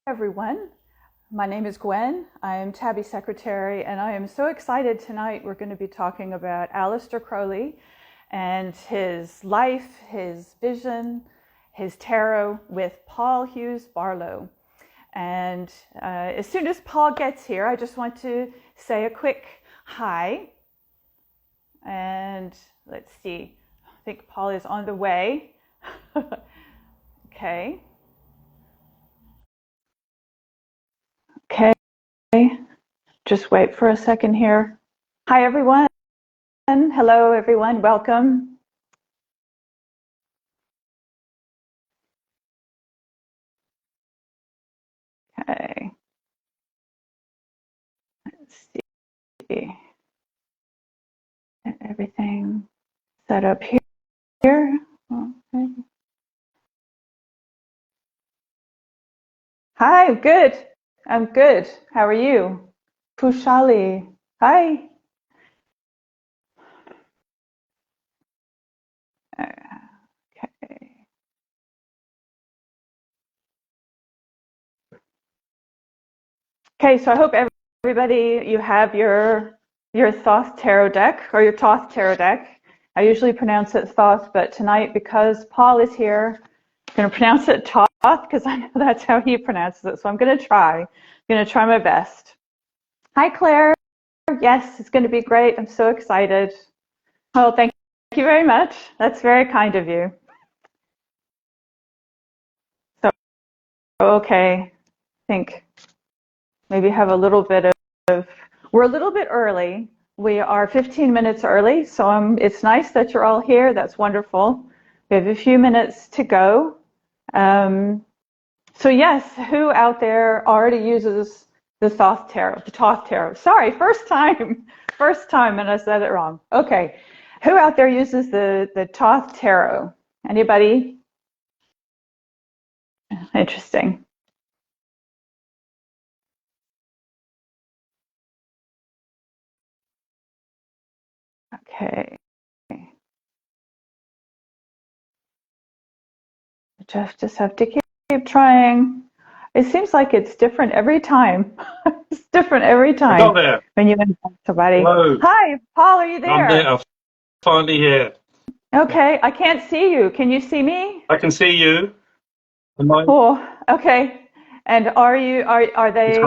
Everyone. My name is Gwen. I am TABI secretary, and I am so excited tonight. We're going to be talking about Aleister Crowley and his life, his vision, his tarot with Paul Hughes-Barlow. And as soon as Paul gets here, I just want to say a quick hi. And let's see, I think Paul is on the way. Okay. Okay, just wait for a second here. Hi, everyone. Hello, everyone. Welcome. Okay. Let's see. Get everything set up here. Okay. Hi, good. I'm good. How are you? Pushali. Hi. Okay. Okay, so I hope everybody, you have your Thoth Tarot deck, or your Thoth Tarot deck. I usually pronounce it Thoth, but tonight, because Paul is here, I'm going to pronounce it Thoth, because I know that's how he pronounces it, so I'm going to try. I'm going to try my best. Hi, Claire. Yes, it's going to be great. I'm so excited. Oh, thank you very much. That's very kind of you. So, okay, I think maybe have a little bit of, we're a little bit early. We are 15 minutes early, so it's nice that you're all here. That's wonderful. We have a few minutes to go. So yes, who out there already uses the Thoth Tarot? The Thoth Tarot. Sorry, first time, and I said it wrong. Okay, who out there uses the Thoth Tarot? Anybody? Interesting. Okay. Just have to keep trying. It seems like it's different every time. It's different every time. I'm there. When you invite somebody. Hello. Hi, Paul, are you there? I'm there. I'm finally here. Okay, I can't see you. Can you see me? I can see you. Oh, okay. And are they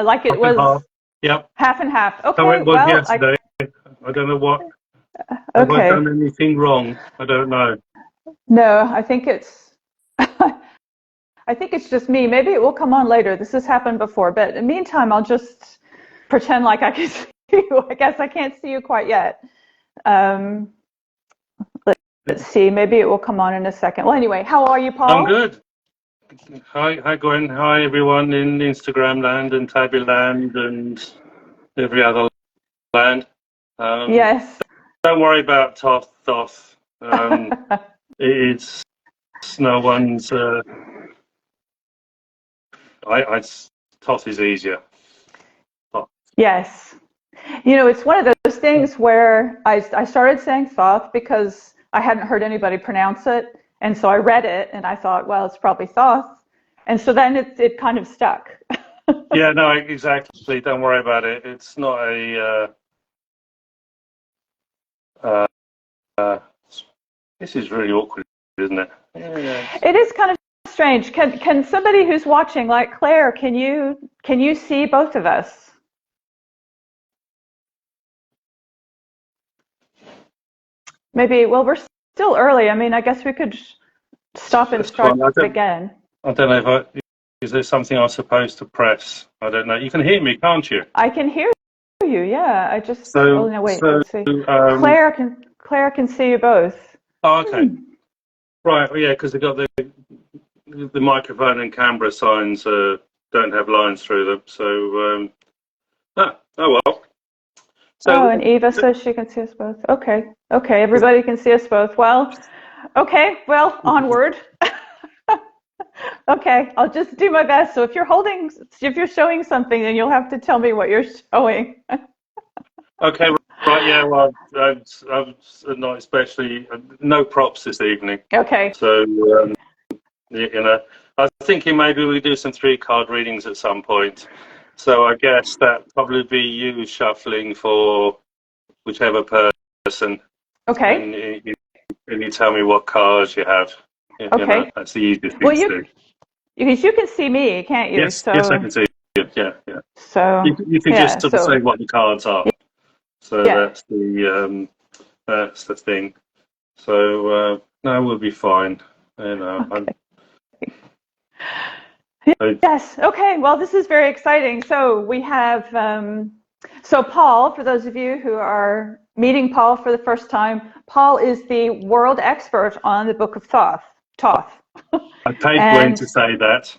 like it was half. Yep. half and half? Okay, So it was well, yesterday. I don't know what. Have okay. I done anything wrong? I don't know. No, I think it's I think it's just me. Maybe it will come on later. This has happened before, but in the meantime, I'll just pretend like I can see you. I guess I can't see you quite yet. Let's see. Maybe it will come on in a second. Well, anyway, how are you, Paul? I'm good. Hi, Gwen. Hi, everyone in Instagram land and TABI land and every other land. Yes. Don't worry about Thoth. It's no one's. Thoth is easier. Yes. You know, it's one of those things where I started saying Thoth because I hadn't heard anybody pronounce it. And so I read it and I thought, well, it's probably Thoth. And so then it kind of stuck. Yeah, no, exactly. Don't worry about it. It's not a. This is really awkward, isn't it? Yeah. It is kind of strange. Can somebody who's watching, like Claire, can you see both of us? Maybe. Well, we're still early. I mean, I guess we could stop and start again. I don't know is there something I'm supposed to press? I don't know. You can hear me, can't you? I can hear you. Yeah. I just. So, oh no, wait. Let's see. Claire can see you both. Oh, okay. Right. Yeah, because they've got the microphone and camera signs don't have lines through them. So oh well. So, and Eva says she can see us both. Okay. Okay. Everybody can see us both. Well. Okay. Well, onward. Okay, I'll just do my best. So if you're showing something, then you'll have to tell me what you're showing. Okay, right, yeah, well, I'm not especially, no props this evening. Okay. So, you know, I was thinking maybe we do some 3-card readings at some point. So I guess that probably be you shuffling for whichever person. Okay. And you tell me what cards you have. You know, Okay. that's the easiest thing Well, to do. you can see me, can't you? Yes, yes, I can see you. Yeah, yeah. So You can yeah. just sort of say what the cards are. So Yeah. that's the thing. So no, we'll be fine. You know. Okay. Yes. Okay. Well, this is very exciting. So we have, so Paul, for those of you who are meeting Paul for the first time, Paul is the world expert on the Book of Thoth. Thoth. I paid Gwen to say that.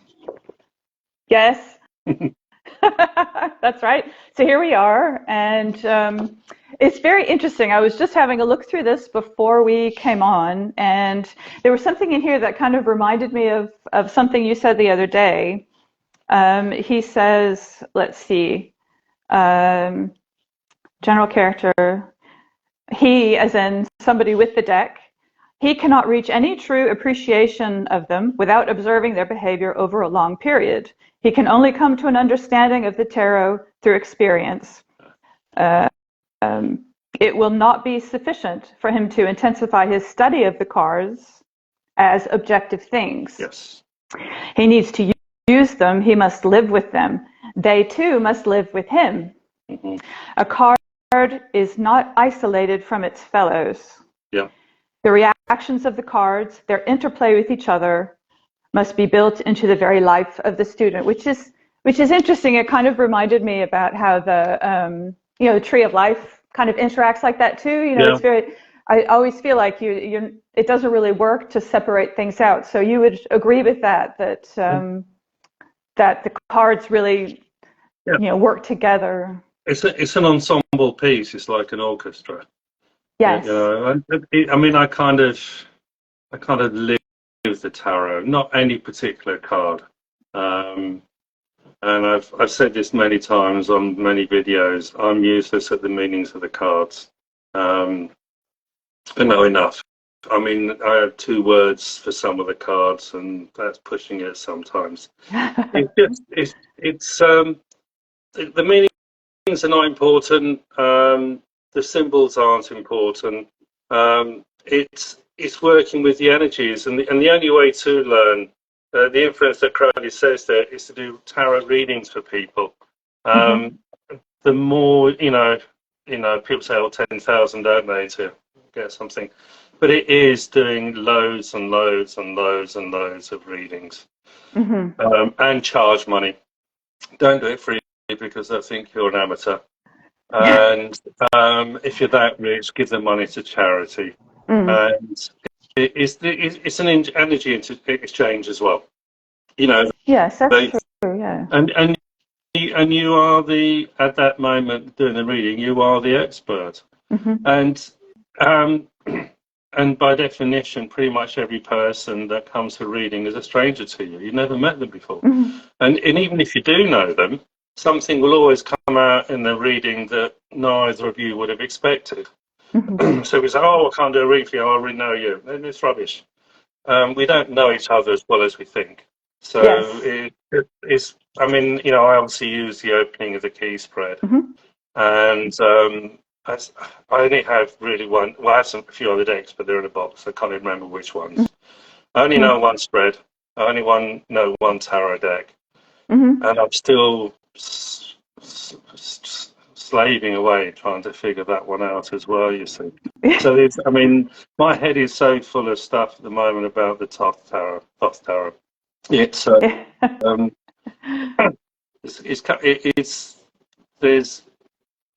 Yes. That's right. So here we are, and it's very interesting. I was just having a look through this before we came on, and there was something in here that kind of reminded me of something you said the other day. He says, let's see, general character, he, as in somebody with the deck, he cannot reach any true appreciation of them without observing their behavior over a long period. He can only come to an understanding of the tarot through experience. It will not be sufficient for him to intensify his study of the cards as objective things. Yes. He needs to use them. He must live with them. They too must live with him. Mm-hmm. A card is not isolated from its fellows. Yeah. The reactions of the cards, their interplay with each other, must be built into the very life of the student, which is interesting. It kind of reminded me about how the the Tree of Life kind of interacts like that too. You know, yeah. It's very. I always feel like it doesn't really work to separate things out. So you would agree with that that the cards really work together. It's an ensemble piece. It's like an orchestra. Yes. You know, I mean, I kind of live the tarot, not any particular card. And I've said this many times on many videos. I'm useless at the meanings of the cards. I know enough. I mean, I have 2 words for some of the cards, and that's pushing it sometimes. The meanings are not important. The symbols aren't important. It's working with the energies, and the only way to learn the influence that Crowley says there is to do tarot readings for people. The more people say, "Oh, 10,000, don't they, to get something?" But it is doing loads and loads and loads and loads of readings, and charge money. Don't do it free because I think you're an amateur. And if you're that rich, give the money to charity. And it's an energy exchange as well. You know. Yes, that's true. Yeah. And you are at that moment doing the reading. You are the expert. And by definition, pretty much every person that comes to reading is a stranger to you. You've never met them before. And even if you do know them, something will always come out in the reading that neither of you would have expected. So we say, "Oh, I can't do a reading for you. I already know you." And it's rubbish. We don't know each other as well as we think. So it's. I mean, I obviously use the opening of the key spread, and I only have really one. Well, I have a few other decks, but they're in a box. I can't even remember which ones. I only know one spread. I only know one tarot deck, and I'm still slaving away trying to figure that one out as well. You see, so I mean, my head is so full of stuff at the moment about the Thoth Tarot. It's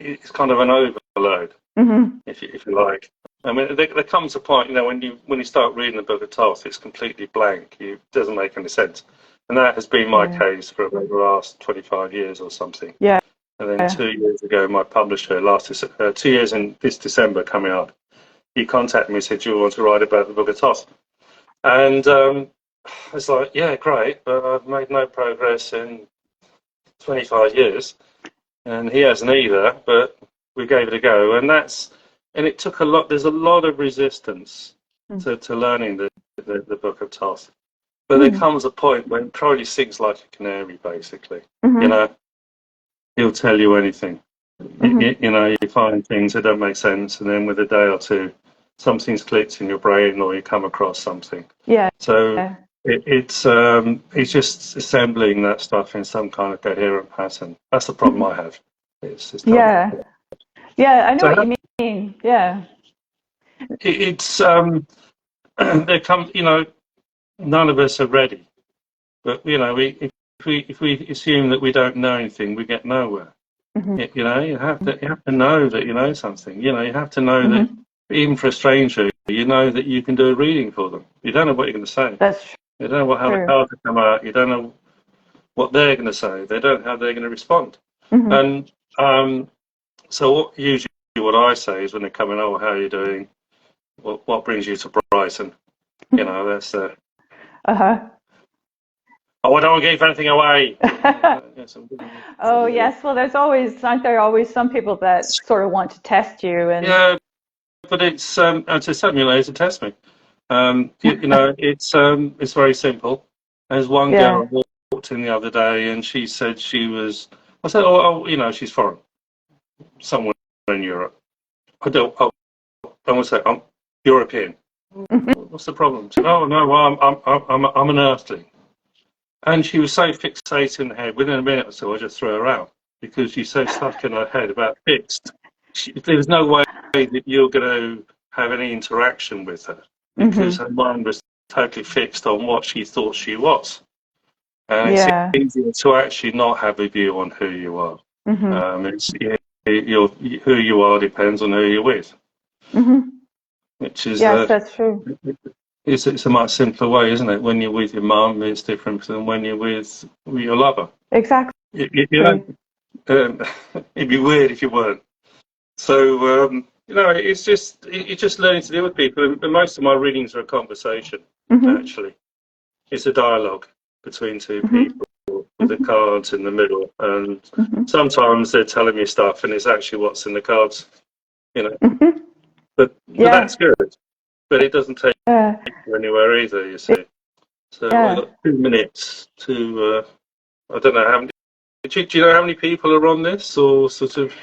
it's kind of an overload, if you like. I mean, there comes a point, when you start reading the Book of Thoth, it's completely blank. It doesn't make any sense, and that has been my case for the last 25 years or something. Yeah. And then 2 years ago, my publisher, 2 years in this December coming up, he contacted me and said, "Do you want to write about the Book of Thoth?" And I was like, "Yeah, great, but I've made no progress in 25 years." And he hasn't either, but we gave it a go. And it took a lot. There's a lot of resistance to learning the Book of Thoth. But there comes a point when Crowley sings like a canary, basically. Mm-hmm. You know, he'll tell you anything. Mm-hmm. You know, you find things that don't make sense, and then with a day or two, something's clicked in your brain, or you come across something. Yeah. So it's just assembling that stuff in some kind of coherent pattern. That's the problem I have. It's Yeah. Yeah, I know what so you mean. Yeah. it's there comes, you know, none of us are ready, but you know, if we assume that we don't know anything, we get nowhere. Mm-hmm. You know, you have to know that you know something. You know, you have to know that Mm-hmm. even for a stranger, you know that you can do a reading for them. You don't know what you're going to say. That's You don't know how the true. cards will come out. You don't know what they're going to say. They don't know how they're going to respond. Mm-hmm. And so usually what I say is when they come in, oh, how are you doing? What brings you to Brighton? You know, that's Uh-huh. oh, I don't want to give anything away. Oh, yes. Well, aren't there always some people that sort of want to test you and Yeah, but it's to simulate to test me. You know, it's very simple. There's one yeah. girl walked in the other day, and she said she was. I said, oh, you know, she's foreign, somewhere in Europe. I don't. Oh, I want to say I'm European. What's the problem? She said, oh no, well, I'm an Earthling. And she was so fixated in the head. Within a minute or so, I just threw her out because she's so stuck in her head about fixed. There's no way that you're going to have any interaction with her because Mm-hmm. her mind was totally fixed on what she thought she was. And it's Yeah. easier to actually not have a view on who you are. Mm-hmm. Who you are depends on who you're with, Mm-hmm. which is Yes, that's true. it's a much simpler way, isn't it? When you're with your mum, it's different than when you're with your lover. Exactly. You know, it'd be weird if you weren't. So you know, it's just learning to deal with people. And most of my readings are a conversation. Mm-hmm. Actually, it's a dialogue between two Mm-hmm. people with the cards in the middle, and Mm-hmm. sometimes they're telling me stuff, and it's actually what's in the cards. You know, Mm-hmm. but Yeah. that's good. But it doesn't take you anywhere either. You see. So I've Yeah. got 2 minutes to. I don't know how many. Do you know how many people are on this, or sort of?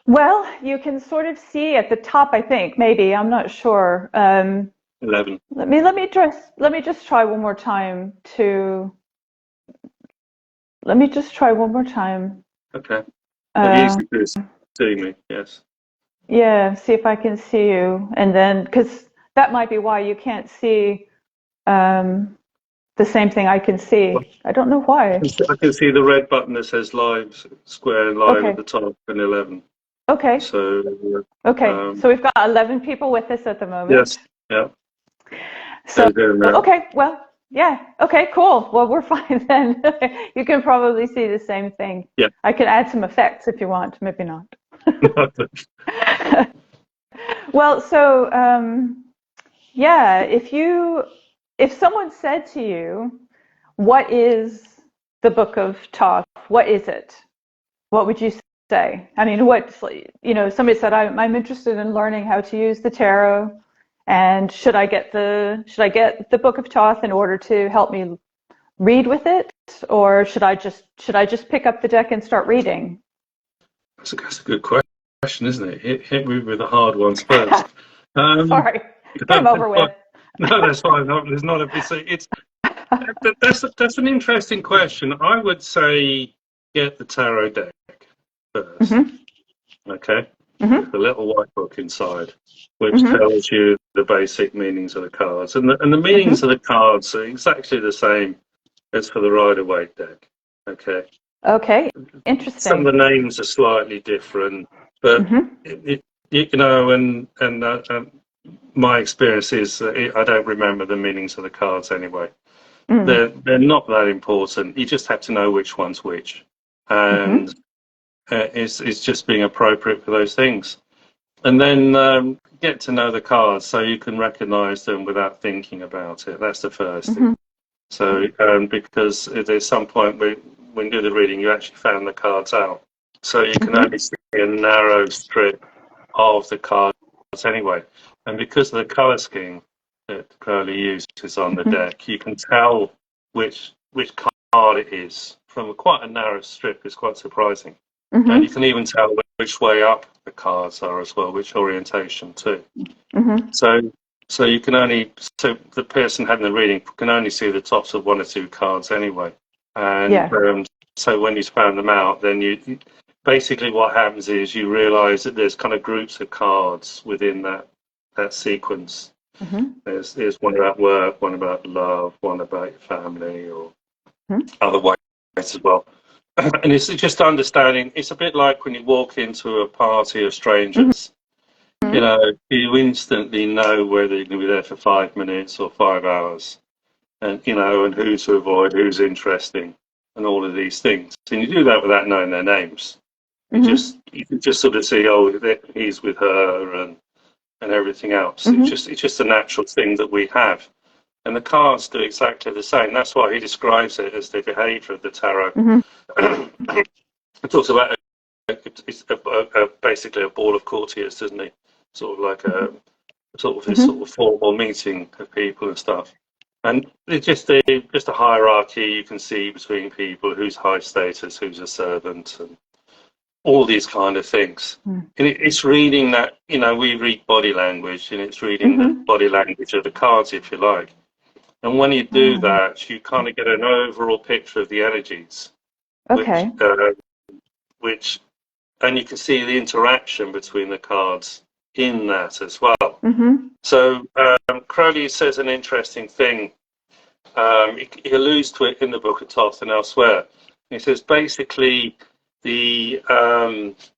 Well, you can sort of see at the top, I think, maybe, I'm not sure. 11. Let me just try one more time to let me just try one more time. Okay. Have you Uh, used to see me? Yes. yeah, see if I can see you. And then, because that might be why you can't see the same thing I can see. I don't know why. I can see the red button that says live, square line at Okay. the top, and 11. Okay. So, Okay. So we've got 11 people with us at the yes, moment. yeah. So, So doing that. okay. Well, yeah. Okay, cool. Well, we're fine then. You can probably see the same thing. Yeah. I can add some effects if you want, maybe not. Well, so yeah, if someone said to you, "What is the Book of Thoth? What is it?" What would you say? I mean, somebody said, I'm interested in learning how to use the tarot, and should I get the Book of Thoth in order to help me read with it, or should I just pick up the deck and start reading? That's a good question, isn't it? Hit me with the hard ones first. Sorry, get them over with. No, that's fine. No, there's not a. That's an interesting question. I would say get the tarot deck first. Mm-hmm. Okay. Mm-hmm. With a little white book inside, which Mm-hmm. tells you the basic meanings of the cards, and the meanings Mm-hmm. of the cards are exactly the same as for the Rider-Waite deck. Okay. Okay, Some interesting. of the names are slightly different, but Mm-hmm. you know, and my experience is I don't remember the meanings of the cards anyway. Mm. They're not that important. You just have to know which one's which, Mm-hmm. and it's just being appropriate for those things. And then get to know the cards so you can recognize them without thinking about it. That's the first thing. Mm-hmm. So because there's some point when you do the reading, you actually found the cards out. So you can Mm-hmm. only see a narrow strip of the cards anyway. And because of the color scheme, that Crowley uses on the deck, you can tell which card it is from quite a narrow strip. It's quite surprising. And you can even tell which way up the cards are as well, which orientation too. So you can only, so the person having the reading can only see the tops of one or two cards anyway. And so when you've found them out, then you basically what happens is you realise that there's kind of groups of cards within that sequence. There's one about work, one about love, one about your family, or other ways as well. And it's just understanding. It's a bit like when you walk into a party of strangers. You know, you instantly know whether you're going to be there for 5 minutes or 5 hours, and you know, and who to avoid, who's interesting, and all of these things. And you do that without knowing their names. You can just sort of see, oh, he's with her, and everything else. It's just a natural thing that we have, and the cards do exactly the same. That's why he describes it as the behaviour of the tarot. He talks about it's basically a ball of courtiers, doesn't he? Sort of like a sort of formal meeting of people and stuff. And it's just a hierarchy you can see between people, who's high status, who's a servant, and all these kind of things. And it's reading that, you know, we read body language, and it's reading the body language of the cards, if you like. And when you do that, you kind of get an overall picture of the energies. Which and you can see the interaction between the cards in that as well. So Crowley says an interesting thing. He alludes to it in the Book of Thoth and elsewhere. He says basically he talks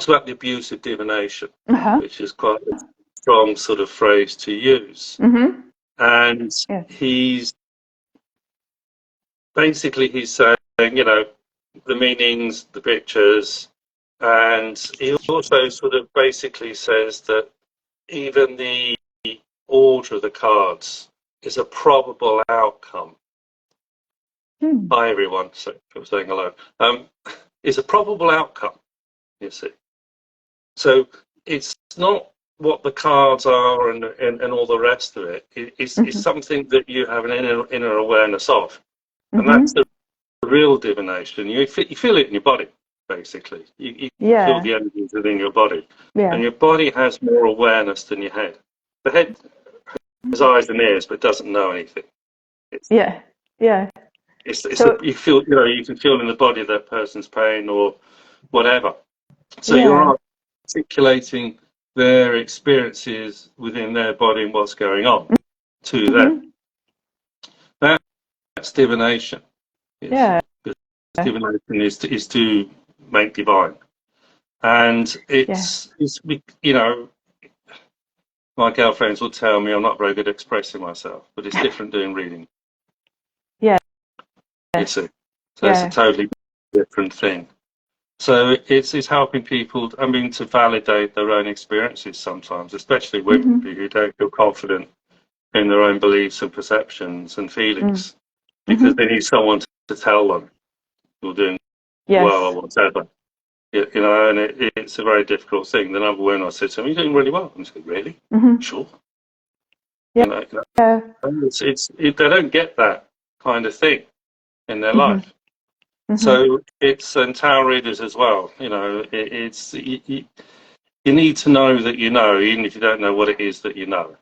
about the abuse of divination, which is quite a strong sort of phrase to use. And he's saying, you know, the meanings, the pictures, and he also sort of basically says that even the order of the cards is a probable outcome. Hi everyone, so I'm saying hello. Is a probable outcome, you see. So it's not what the cards are and all the rest of it. It's something that you have an inner awareness of, and that's the real divination. You feel it in your body, basically. You feel the energies within your body, and your body has more awareness than your head. The head has eyes and ears, but doesn't know anything. You feel, you know, you can feel in the body that person's pain or whatever. So you're articulating their experiences within their body and what's going on to them. That's divination. Divination is to make divine, and it's you know, my girlfriends will tell me I'm not very good at expressing myself, but it's different doing reading. You see, so it's a totally different thing. So it's helping people, I mean, to validate their own experiences sometimes, especially women who don't feel confident in their own beliefs and perceptions and feelings, because they need someone to tell them you're doing well or whatever. You know, and it's a very difficult thing. The number one, I said to them, "You're doing really well." I'm just like, "Really? Sure." You know, they don't get that kind of thing in their life. So it's, and tarot readers as well, you know, you need to know that you know, even if you don't know what it is that you know.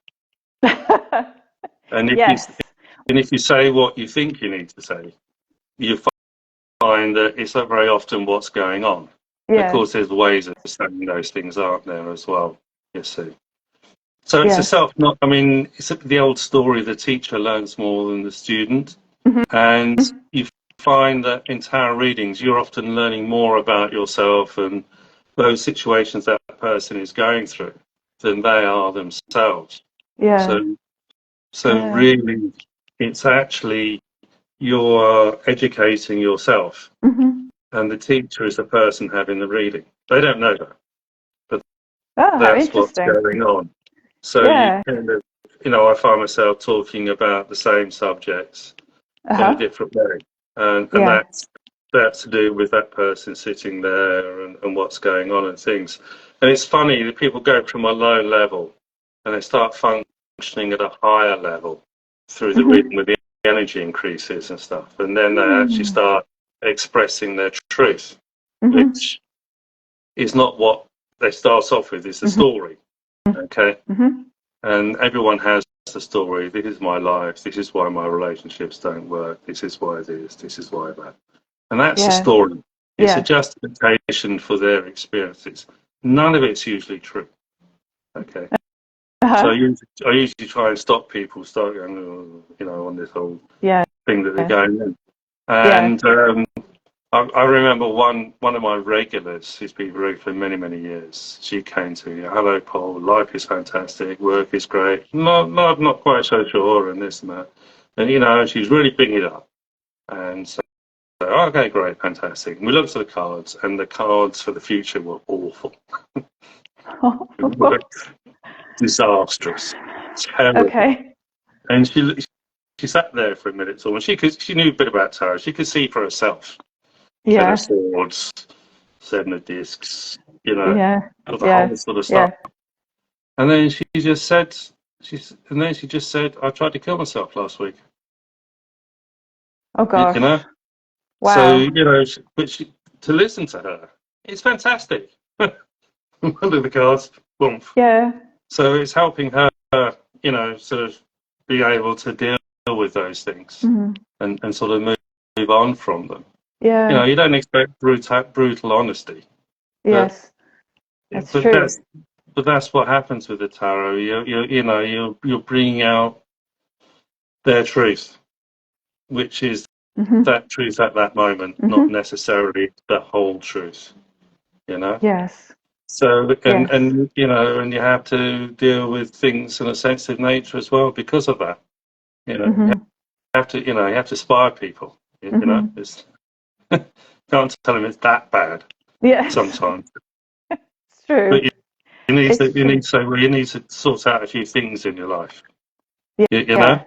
And if you say what you think you need to say, you find that it's not very often what's going on. Of course, there's ways of saying those things, aren't there, as well, you see. So it's it's the old story, the teacher learns more than the student. And you find that in tarot readings, you're often learning more about yourself and those situations that person is going through than they are themselves. So really, it's actually you're educating yourself, and the teacher is the person having the reading. They don't know that, but that's what's going on. So you know, I find myself talking about the same subjects in a different way, and that's to do with that person sitting there and what's going on and things. And it's funny that people go from a low level and they start functioning at a higher level through the reading with the energy increases and stuff. And then they actually start expressing their truth, which is not what they start off with, it's a story. Okay? And everyone has a story. This is my life. This is why my relationships don't work. This is why this. This is why that. And that's a story. It's a justification for their experiences. None of it's usually true. Okay. So I usually try and stop people start going, on this whole thing that they're going in. And I remember one of my regulars, who's been regular for many, many years, she came to me, hello, Paul, life is fantastic, work is great, not quite so sure, and this and that. And, she's really bigging it up. And so, okay, great, fantastic. And we looked at the cards, and the cards for the future were awful. Disastrous. Terrible. Okay. And she sat there for a minute or so, and she knew a bit about tarot. She could see for herself. Ten of Swords, Seven of Discs, the whole sort of stuff. And then she just said, I tried to kill myself last week. Oh gosh. Wow. So, to listen to her, it's fantastic. One of the cards, boom. Yeah. So it's helping her, sort of be able to deal with those things and sort of move on from them. Yeah. You don't expect brutal honesty. Yes. That's true. But that's what happens with the tarot. You're bringing out their truth, which is that truth at that moment, not necessarily the whole truth. Yes. So and you have to deal with things in a sensitive nature as well because of that. You have to spy people. It's, can't tell them it's that bad. Yes. Sometimes. It's true. But you need to sort out a few things in your life. Yes.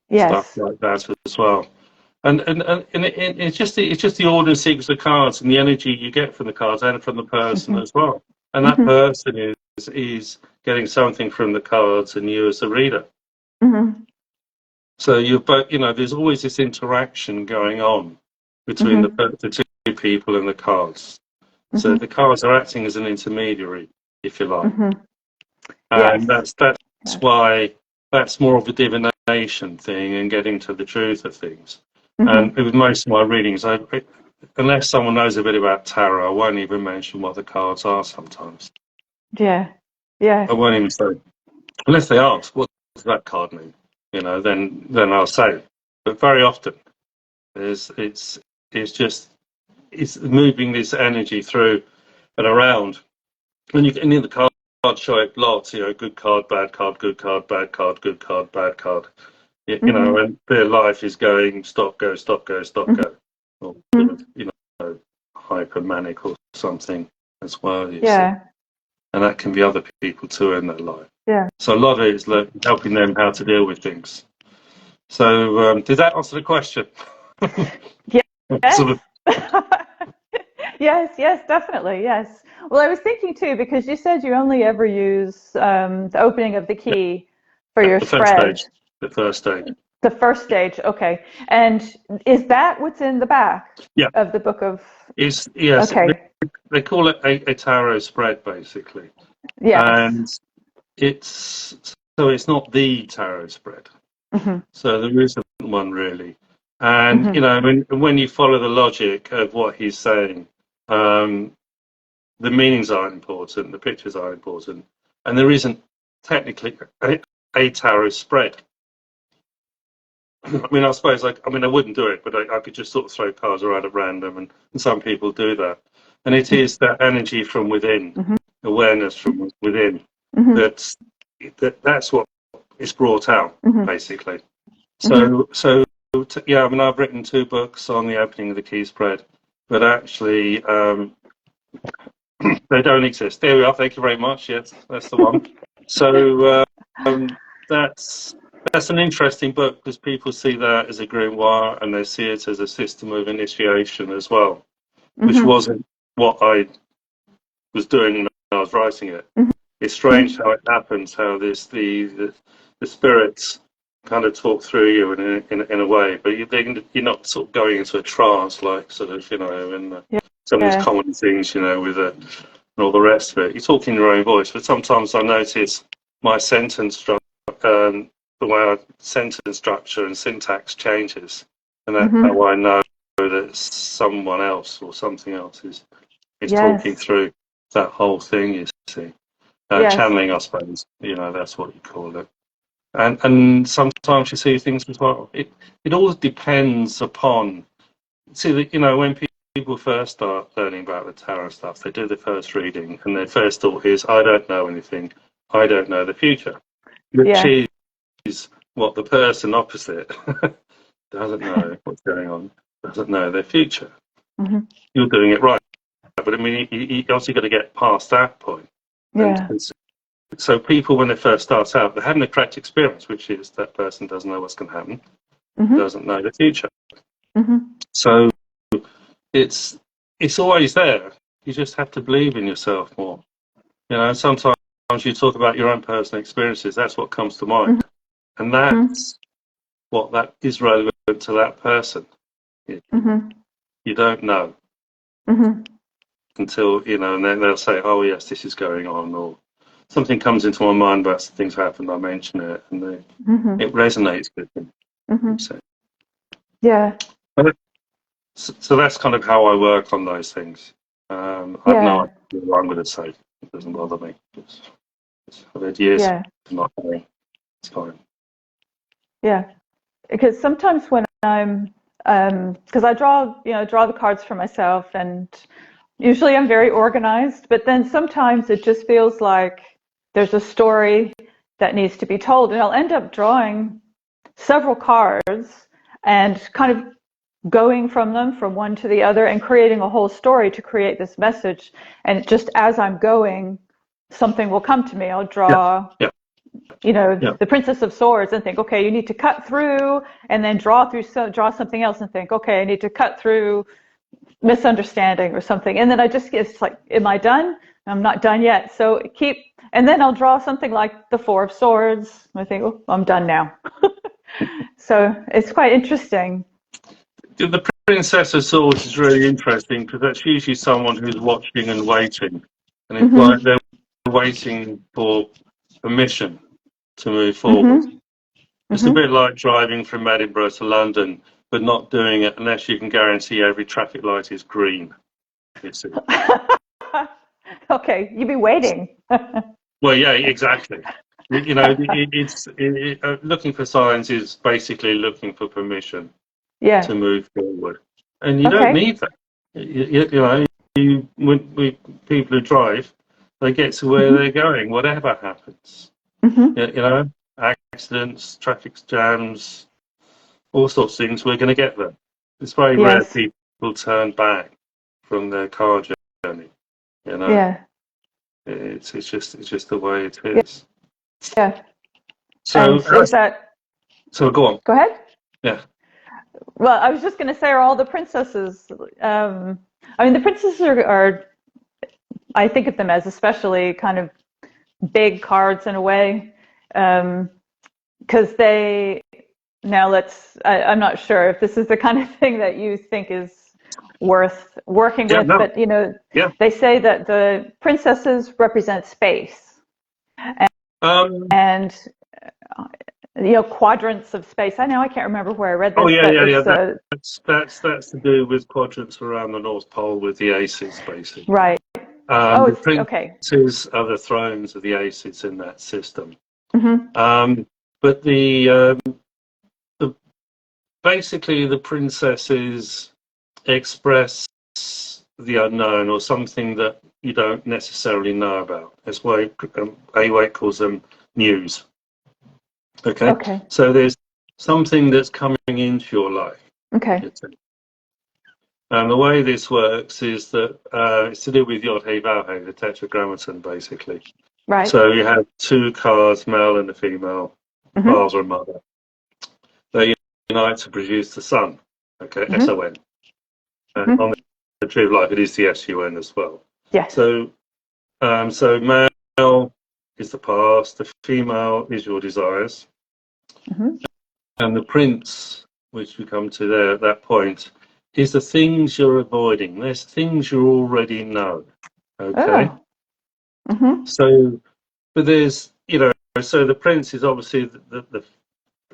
Stuff like that as well. And it's just the order and sequence of cards and the energy you get from the cards and from the person as well. And that person is getting something from the cards and you as a reader. So you're both, there's always this interaction going on between the two people and the cards. So the cards are acting as an intermediary, if you like. And that's why that's more of a divination thing and getting to the truth of things. And with most of my readings, unless someone knows a bit about tarot, I won't even mention what the cards are sometimes. Yeah. I won't even say, unless they ask, what does that card mean? Then I'll say. But very often, it's moving this energy through and around. And in the cards show it lots, good card, bad card, good card, bad card, good card, bad card. And their life is going stop, go, stop, go, stop, go. Or, hyper manic or something as well. You see. And that can be other people too in their life. Yeah. So a lot of it is helping them how to deal with things. So did that answer the question? Yes. Sort of. Yes, definitely, yes. Well, I was thinking too, because you said you only ever use the opening of the key for your spread. The first stage. The first stage, okay. And is that what's in the back of the Book of... Yes. Okay. They call it a tarot spread, basically. Yes. And it's not the tarot spread. So there isn't one really. And, when you follow the logic of what he's saying, the meanings aren't important, the pictures aren't important, and there isn't technically a tarot spread. I suppose, I wouldn't do it, but I could just sort of throw cards around at random, and some people do that. And it is that energy from within, awareness from within, that's what is brought out, basically. So I've written 2 books on the opening of the key spread, but actually they don't exist. There we are. Thank you very much. Yes, that's the one. So that's an interesting book because people see that as a grimoire and they see it as a system of initiation as well, which wasn't what I was doing when I was writing it. It's strange how it happens, how the the spirits kind of talk through you in a way, but you're not sort of going into a trance like sort of, and some of these common things, with and all the rest of it. You talk in your own voice, but sometimes I notice my sentence structure, the way our sentence structure and syntax changes, and that's how I know that someone else or something else is talking through that whole thing. You see, channeling, I suppose. That's what you call it. And sometimes you see things as well. It all depends upon. See, when people first start learning about the tarot stuff, they do the first reading, and their first thought is, "I don't know anything. I don't know the future," which is what the person opposite doesn't know what's going on, doesn't know their future. You're doing it right, but I mean, you also got to get past that point. And so people, when they first start out, they're having a correct experience, which is that person doesn't know what's going to happen, doesn't know the future. So it's always there. You just have to believe in yourself more. Sometimes you talk about your own personal experiences. That's what comes to mind, and that's what that is relevant to that person. You don't know until and then they'll say, "Oh yes, this is going on," or something comes into my mind about things happened. I mention it, and it resonates with them. So that's kind of how I work on those things. I've no idea what I'm going to say. It doesn't bother me. I've had years of not knowing. It's fine. Yeah, because sometimes when I'm, because I draw the cards for myself, and usually I'm very organized, but then sometimes it just feels like there's a story that needs to be told, and I'll end up drawing several cards and kind of going from one to the other and creating a whole story to create this message. And just as I'm going, something will come to me. I'll draw the Princess of Swords and think, okay, you need to cut through, and then draw something else and think, okay, I need to cut through misunderstanding or something. And then it's like, am I done? I'm not done yet. So and then I'll draw something like the Four of Swords. I think, oh, I'm done now. So it's quite interesting. The Princess of Swords is really interesting because that's usually someone who's watching and waiting. And it's like they're waiting for permission to move forward. It's a bit like driving from Edinburgh to London, but not doing it unless you can guarantee every traffic light is green. You see. Okay, you'd be waiting. Well, yeah, exactly. Looking for signs is basically looking for permission to move forward, and you don't need that. When people who drive, they get to where they're going, whatever happens. Accidents, traffic jams, all sorts of things. We're going to get there. It's very rare people turn back from their car journey. It's just the way it is. Yeah. So So go on. Go ahead. Yeah. Well, I was just going to say, are all the princesses? The princesses are. I think of them as especially kind of big cards in a way, because they. Now I'm not sure if this is the kind of thing that you think is worth working with, but they say that the princesses represent space, and quadrants of space. I can't remember where I read this. That's to do with quadrants around the North Pole with the aces, basically. Right. The princes are the thrones of the aces in that system. But basically the princesses express the unknown or something that you don't necessarily know about. That's why A-Wake calls them news. Okay. So there's something that's coming into your life. Okay. And the way this works is that it's to do with Yod-Heh-Vav-Heh, the Tetragrammaton, basically. Right. So you have two cards, male and a female, father and mother. They unite to produce the sun. Okay, S-O-N. On the Tree of Life, it is the S-U-N as well. Yes. So male is the past, the female is your desires, Mm-hmm. and the prince, which we come to there at that point, is the things you're avoiding. There's things you already know. Okay? Oh. Mm-hmm. So, but there's, so the prince is obviously the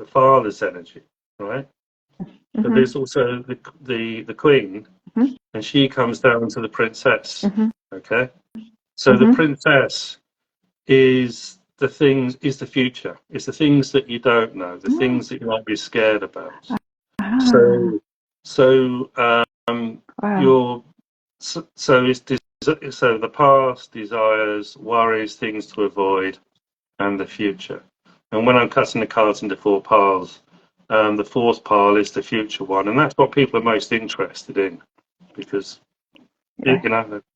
father's energy, right? But Mm-hmm. there's also the queen, Mm-hmm. and she comes down to the princess. Mm-hmm. Okay? So the Mm-hmm. princess is the future. It's the things that you don't know, the things that you might be scared about. Ah. So Wow. you're so it's so the past, desires, worries, things to avoid, and the future. And when I'm cutting the cards into four piles, the fourth pile is the future one, and that's what people are most interested in, because Yeah.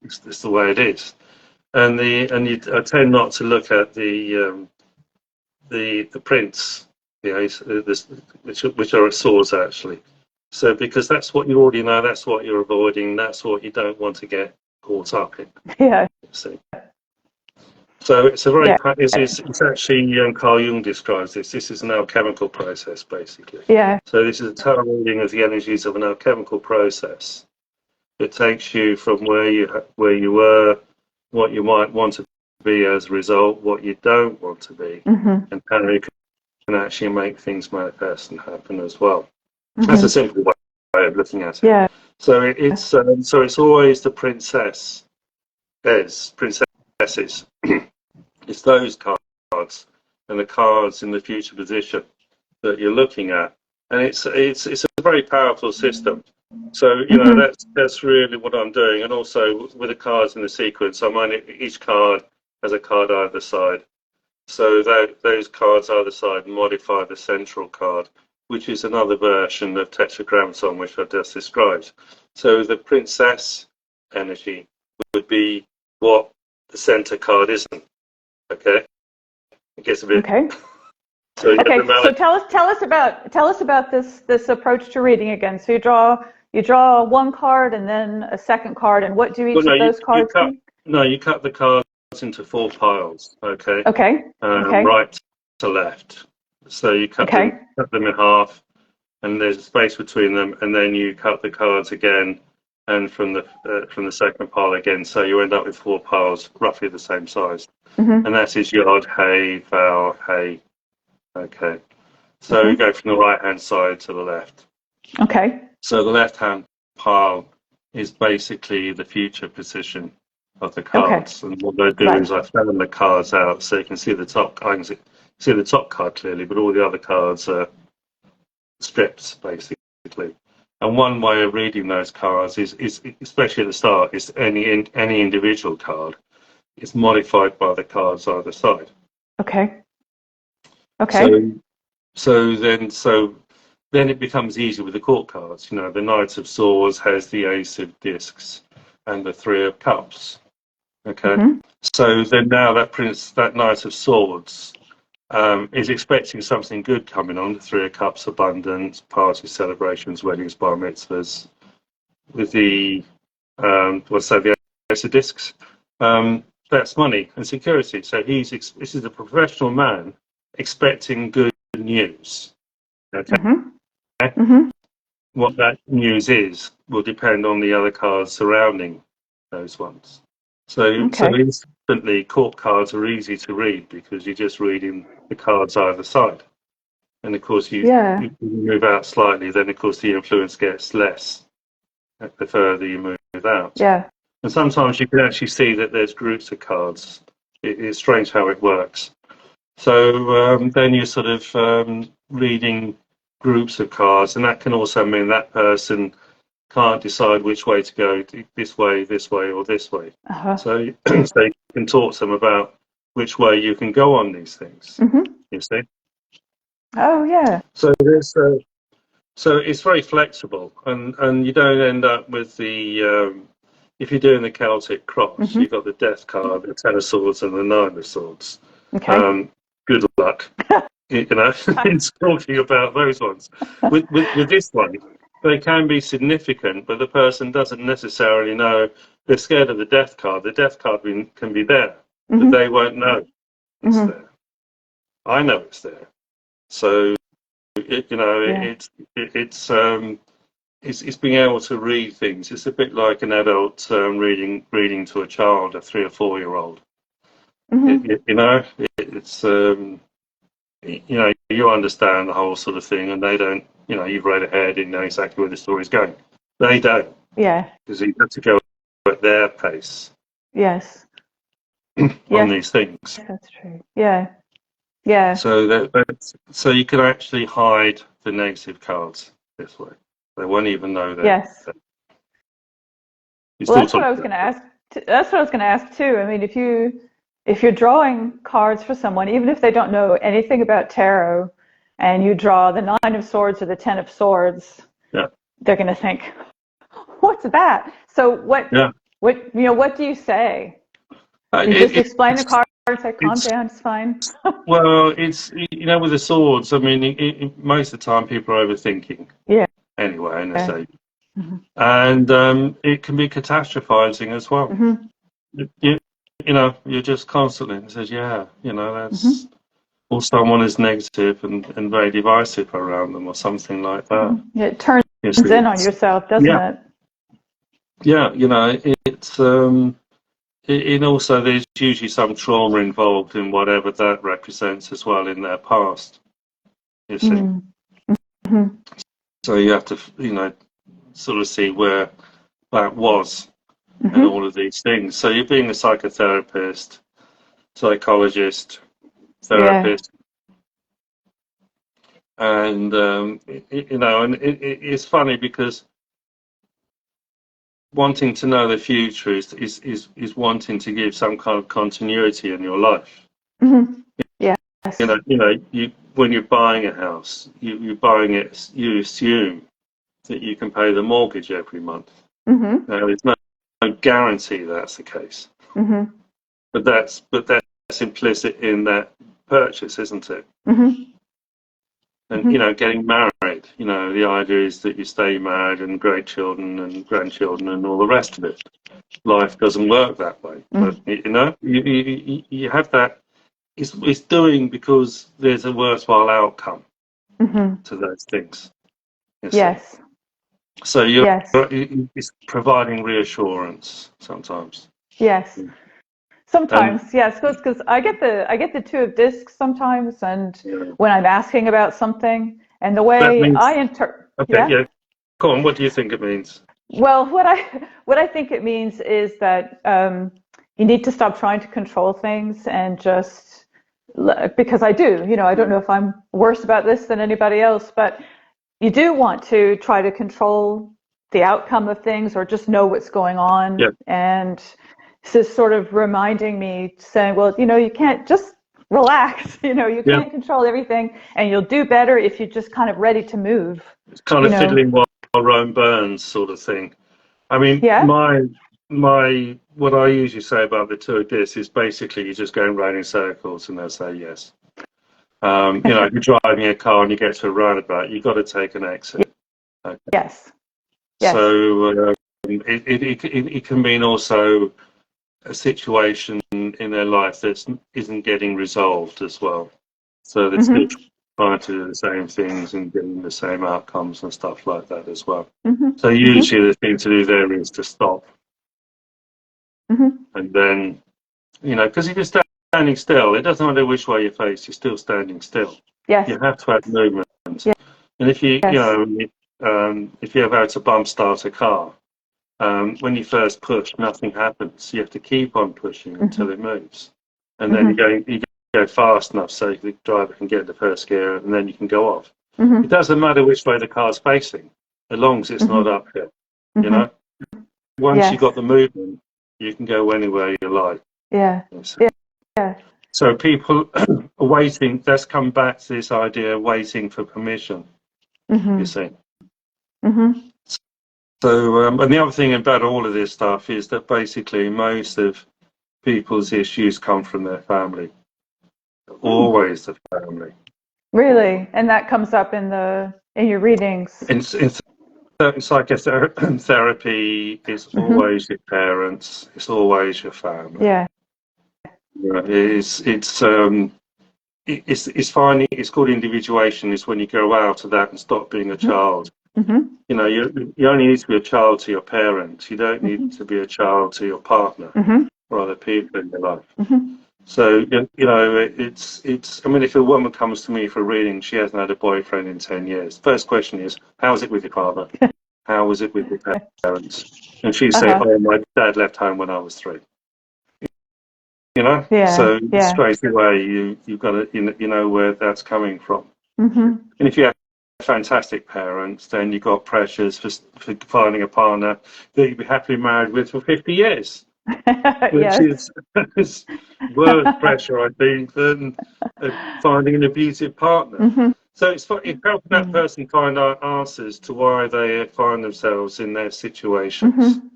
it's the way it is. I tend not to look at the prints, which are at swords actually. So because that's what you already know, that's what you're avoiding, that's what you don't want to get caught up in. Yeah. See. So it's a very Yeah. it's actually Carl Jung describes this. This is an alchemical process basically. Yeah. So this is a tarot reading of the energies of an alchemical process. It takes you from where you were, what you might want to be as a result, what you don't want to be, Mm-hmm. and how you can actually make things manifest and happen as well. Mm-hmm. That's a simple way of looking at it. Yeah. So it's always the princesses. It's those cards and the cards in the future position that you're looking at, and it's a very powerful system. So Mm-hmm. that's really what I'm doing, and also with the cards in the sequence, each card has a card either side. So those cards either side modify the central card, which is another version of tetragrammaton, which I just described. So the princess energy would be what the center card isn't. Okay, it gets a bit. Okay. So Okay. So tell us about this approach to reading again. So you draw one card and then a second card, and what do Well, each no, of those cards do? you cut the cards into four piles. Okay, Okay. Okay. right to left. So you cut Okay. them in half, and there's a space between them, and then you cut the cards again, and from the second pile again. So you end up with four piles roughly the same size, Mm-hmm. and that is yard, hay, vow, hay. Okay, so you Mm-hmm. go from the right hand side to the left. Okay. So the left hand pile is basically the future position of the Okay. cards, and what I do Right. is I fan the cards out so you can see the top. I can see the top card clearly, but all the other cards are strips basically. And one way of reading those cards is especially at the start, is any individual card is modified by the cards either side. Okay. Okay. So then it becomes easy with the court cards. The Knight of Swords has the Ace of Discs and the Three of Cups. Okay, Mm-hmm. so then now that Knight of Swords is expecting something good coming on. The Three of Cups, abundance, parties, celebrations, weddings, bar mitzvahs. With the the Ace of Discs, that's money and security. So this is a professional man expecting good news. Okay. Mm-hmm. Mm-hmm. What that news is will depend on the other cards surrounding those ones. So Okay. instantly, court cards are easy to read because you're just reading the cards either side. And of course, Yeah. you move out slightly, then of course the influence gets less the further you move out. Yeah. And sometimes you can actually see that there's groups of cards. It's strange how it works. So then you're sort of reading groups of cards, and that can also mean that person can't decide which way to go, this way, or this way. Uh-huh. So you can talk to them about which way you can go on these things. Mm-hmm. You see. Oh yeah. So it's very flexible, and you don't end up with the if you're doing the Celtic cross, Mm-hmm. you've got the Death card, the Ten of Swords, and the Nine of Swords. Okay. Good luck, in talking about those ones. With this one, they can be significant, but the person doesn't necessarily know. They're scared of the Death card. The Death card can be there, Mm-hmm. but they won't know. it's there. I know it's there. So it's being able to read things. It's a bit like an adult reading to a child, a 3 or 4-year-old. It's you understand the whole sort of thing, and they don't. You've read ahead and know exactly where the story's going. They don't. Yeah. Because you have to go at their pace. Yes. On these things. That's true. Yeah. Yeah. So you can actually hide the negative cards this way. They won't even know that. Yes. Well, that's what I was going to ask. That's what I was going to ask too. I mean, if you're drawing cards for someone, even if they don't know anything about tarot, and you draw the 9 of Swords or the 10 of Swords, they're going to think, "What's that?" So what do you say? You just explain the cards. Say, calm down, it's fine. Well, it's with the swords. I mean, most of the time people are overthinking. Yeah. Anyway, in a stage, and it can be catastrophizing as well. You're just constantly and says, that's or someone is negative and very divisive around them or something like that. It turns in on yourself, doesn't it? Yeah, it's. And also, there's usually some trauma involved in whatever that represents as well in their past. You see, so you have to, sort of see where that was, and all of these things. So you're being a psychotherapist, psychologist, therapist, and it's funny because wanting to know the future is wanting to give some kind of continuity in your life. Yes. When you're buying a house, you're buying it. You assume that you can pay the mortgage every month. Now, there's no guarantee that's the case. But that's implicit in that purchase, isn't it? And getting married, the idea is that you stay married and great children and grandchildren and all the rest of it. Life doesn't work that way, but you have that. It's doing because there's a worthwhile outcome to those things. Yes. So it's providing reassurance sometimes. Yes. Sometimes, yes, because I get the 2 of discs sometimes, and when I'm asking about something, and the way I interpret. Okay, Go on. What do you think it means? Well, what I think it means is that you need to stop trying to control things and just, because I do, I don't know if I'm worse about this than anybody else, but you do want to try to control the outcome of things or just know what's going on, and. This is sort of reminding me, saying, well, you can't just relax. You can't control everything, and you'll do better if you're just kind of ready to move. It's kind of fiddling while Rome burns sort of thing. I mean, my what I usually say about the 2 of discs is basically you're just going round in circles, and they'll say yes. If you're driving a car and you get to a roundabout, you've got to take an exit. Okay. Yes. So it can mean also a situation in their life that isn't getting resolved as well. So they're still trying to do the same things and getting the same outcomes and stuff like that as well. So usually the thing to do there is to stop. And then, because if you're standing still, it doesn't matter which way you face, you're still standing still. Yes. You have to have movement. Yeah. And if if you ever had to bump start a car, when you first push, nothing happens. You have to keep on pushing until it moves, and then you go fast enough so the driver can get into first gear, and then you can go off. It doesn't matter which way the car's facing, as long as it's not uphill. Once you've got the movement, you can go anywhere you like. Yeah. So people are waiting. Let's come back to this idea of waiting for permission. You see. So, and the other thing about all of this stuff is that basically most of people's issues come from their family. Always the family. Really? And that comes up in your readings? In psychotherapy, it's always your parents, it's always your family. Yeah. Yeah, it's finding, it's called individuation. It's when you grow out of that and stop being a child. Mm-hmm. You know, you only need to be a child to your parents. You don't need Mm-hmm. to be a child to your partner Mm-hmm. or other people in your life. Mm-hmm. So you know, it's. I mean, if a woman comes to me for a reading, she hasn't had a boyfriend in 10 years. First question is, how was it with your father? How was it with your parents? And she say, Uh-huh. oh, my dad left home when I was 3. You know, Yeah. so Yeah. straight away you've got to you know where that's coming from. Mm-hmm. And if you have fantastic parents, then you've got pressures for finding a partner that you'd be happily married with for 50 years, which Yes. is worse pressure, I think, than finding an abusive partner. Mm-hmm. So it's helping that person find out answers to why they find themselves in their situations, Mm-hmm.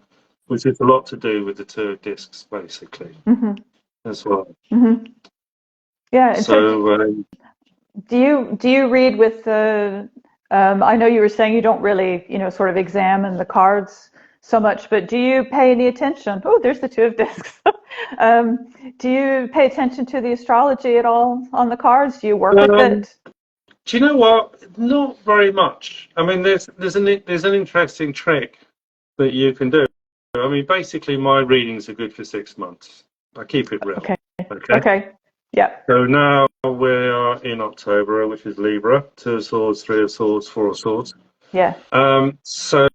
which is a lot to do with the 2 of discs, basically, Mm-hmm. as well. Mm-hmm. Yeah. And so, So, do you read with the? I know you were saying you don't really, sort of examine the cards so much, but do you pay any attention? Oh, there's the 2 of discs. Do you pay attention to the astrology at all on the cards? Do you work with um, it? do you know what? Not very much. I mean, there's an interesting trick that you can do. I mean, basically, my readings are good for 6 months. I keep it real. Okay. Okay. Okay. Yeah. So now we are in October, which is Libra, 2 of Swords, 3 of Swords, 4 of Swords. Yeah. So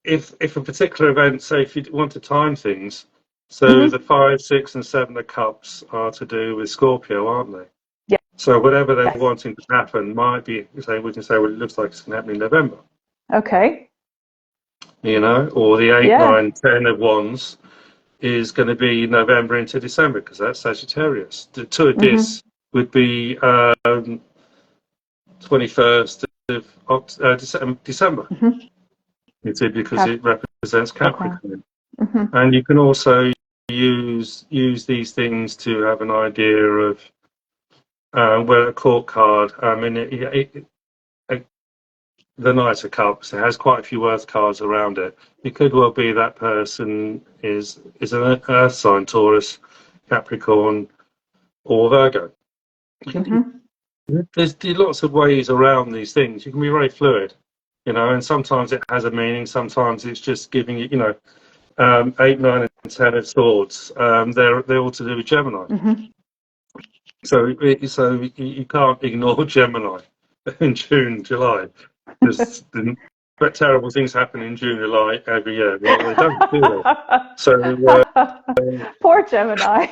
if a particular event, say, if you want to time things, so the Mm-hmm. 5, 6, and 7 of Cups are to do with Scorpio, aren't they? Yeah. So whatever they're Yes. wanting to happen might be, say, we can say, well, it looks like it's going to happen in November, Okay. you know, or the 8, Yeah. 9, 10 of Wands is going to be November into December because that's Sagittarius. The 2 of Mm-hmm. Dis would be 21st of December, Mm-hmm. you see, because it represents Capricorn. Capricorn. Mm-hmm. And you can also use these things to have an idea of where a court card. I mean, the Knight of Cups, it has quite a few Earth cards around it. It could well be that person is an Earth sign, Taurus, Capricorn, or Virgo. Mm-hmm. There's lots of ways around these things. You can be very fluid, you know, and sometimes it has a meaning. Sometimes it's just giving you, you know, 8, 9, and 10 of Swords. They're all to do with Gemini. Mm-hmm. So you can't ignore Gemini in June, July. Just but terrible things happen in June, July every year. Well, they don't, do they? So Poor Gemini.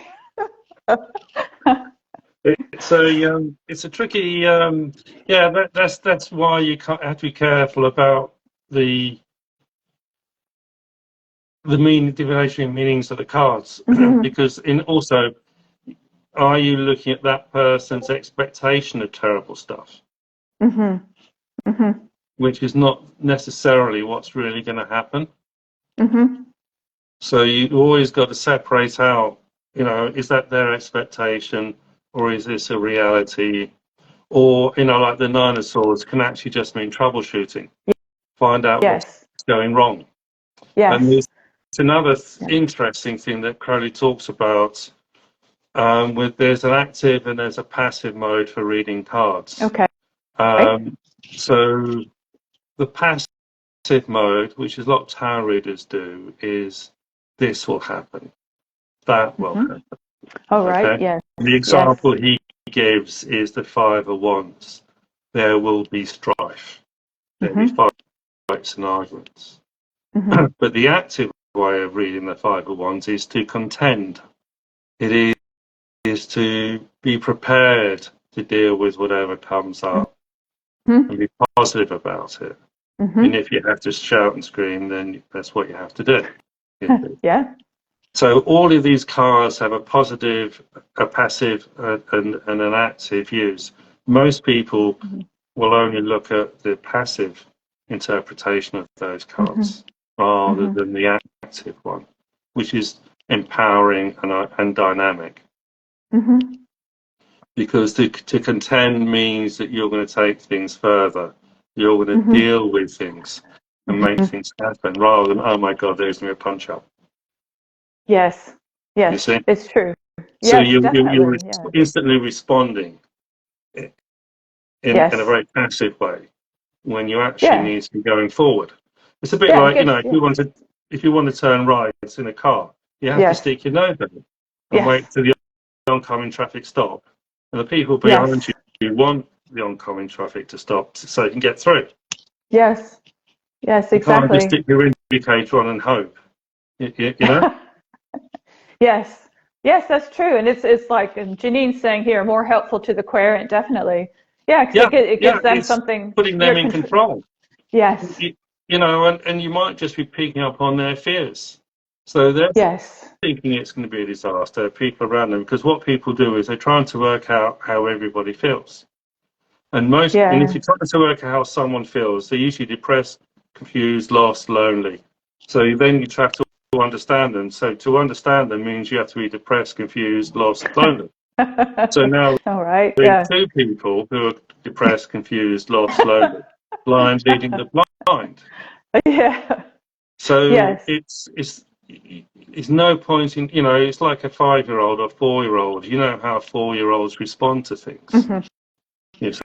it's a tricky. Yeah, that's why you have to be careful about the divination meanings of the cards, Mm-hmm. because in also, are you looking at that person's expectation of terrible stuff, Mm-hmm. Mm-hmm. which is not necessarily what's really going to happen. Mm-hmm. So you always got to separate out, you know, is that their expectation or is this a reality? Or, you know, like the 9 of Swords can actually just mean troubleshooting, find out what's Yes. going wrong. And Yes. there's another Yeah. interesting thing that Crowley talks about. There's an active and there's a passive mode for reading cards. Okay. So the passive mode, which is a lot of tarot readers do, is this will happen, that will Mm-hmm. happen. Oh, right. Okay. Yes. The Yes. example he gives is the 5 of Wands. There will be strife. There'll be Mm-hmm. fights and arguments. Mm-hmm. But the active way of reading the 5 of Wands is to contend. It is to be prepared to deal with whatever comes up Mm-hmm. and be positive about it. And Mm-hmm. if you have to shout and scream, then that's what you have to do. Yeah. So all of these cards have a positive, a passive, and an active use. Most people will only look at the passive interpretation of those Mm-hmm. cards rather Mm-hmm. than the active one, which is empowering and dynamic. Mm-hmm. Because to contend means that you're going to take things further. You're going to Mm-hmm. deal with things and make Mm-hmm. things happen rather than, oh my God, there's me a punch up. Yes. You Yes. see? It's true. So Yes, you're definitely. Yeah. instantly responding in a Yes. very passive way when you actually Yeah. need to be going forward. It's a bit Yeah. It like, gives. Yeah. if you want to turn right in a car, you have to Yes. stick your nose out and Yes. wait till the oncoming traffic stop. And the people behind Yes. you want the oncoming traffic to stop so you can get through. Yes. Yes. You can't just Exactly. stick your indicator on and hope. You know? Yes. Yes, that's true. And it's like and Janine's saying here, more helpful to the querent, definitely. Yeah, because Yeah, it yeah. gives them It's something putting them you're in control. control. Yes. And you might just be picking up on their fears. So they're Yes. thinking it's going to be a disaster, people around them, because what people do is they're trying to work out how everybody feels. And if Yeah. you're trying to work out how someone feels, they're usually depressed, confused, lost, lonely. So then you have to understand them. So to understand them means you have to be depressed, confused, lost, lonely. So now All right. there's Yeah. two people who are depressed, confused, lost, lonely, blind leading the blind. Yeah. So Yes. it's no point in, it's like a 5-year-old or 4-year-old. You know how 4-year-olds respond to things. Hmm. You see.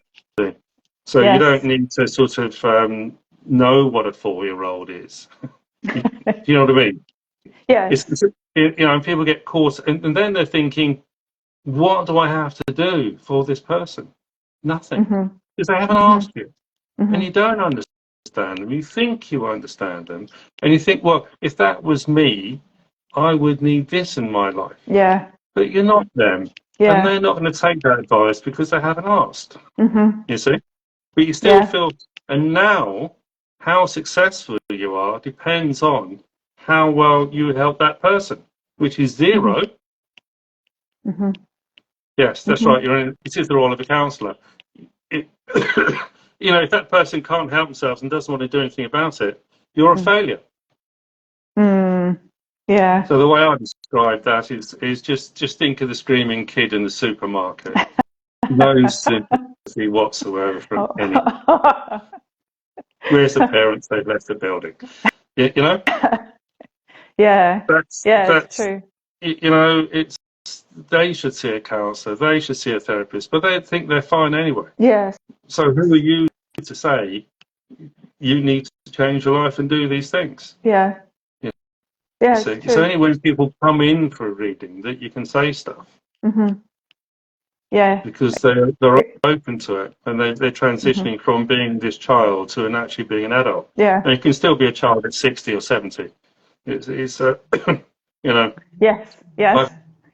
So you don't Yes. need to sort of know what a 4-year-old is. Do you know what I mean? Yes. And people get caught, and then they're thinking, what do I have to do for this person? Nothing, Hmm. because they haven't Hmm. asked you, and Hmm. you don't understand them. You think you understand them, and you think, well, if that was me, I would need this in my life. Yeah. But you're not them, and Yeah. they're not going to take that advice because they haven't asked. Hmm. You see, but you still Yeah. feel, and now how successful you are depends on how well you help that person, which is Hmm. zero. Hmm. Yes, that's Hmm. right. It is the role of a counsellor. It, if that person can't help themselves and doesn't want to do anything about it, you're a failure. Mm. Yeah. So the way I describe that is just think of the screaming kid in the supermarket. No sympathy whatsoever from anyone. Oh. Where's the parents? They've left the building. You know, Yeah. that's Yeah, it's that's true. it's they should see a counsellor, they should see a therapist, but they think they're fine anyway. Yes. So who are you to say you need to change your life and do these things? Yeah. You Yeah, see, it's it's true. only when people come in for a reading that you can say stuff Hmm. Yeah. because they're open to it and they're Hmm. transitioning from being this child to actually being an adult. Yeah. And you can still be a child at 60 or 70. It's you know, Yes. Yes.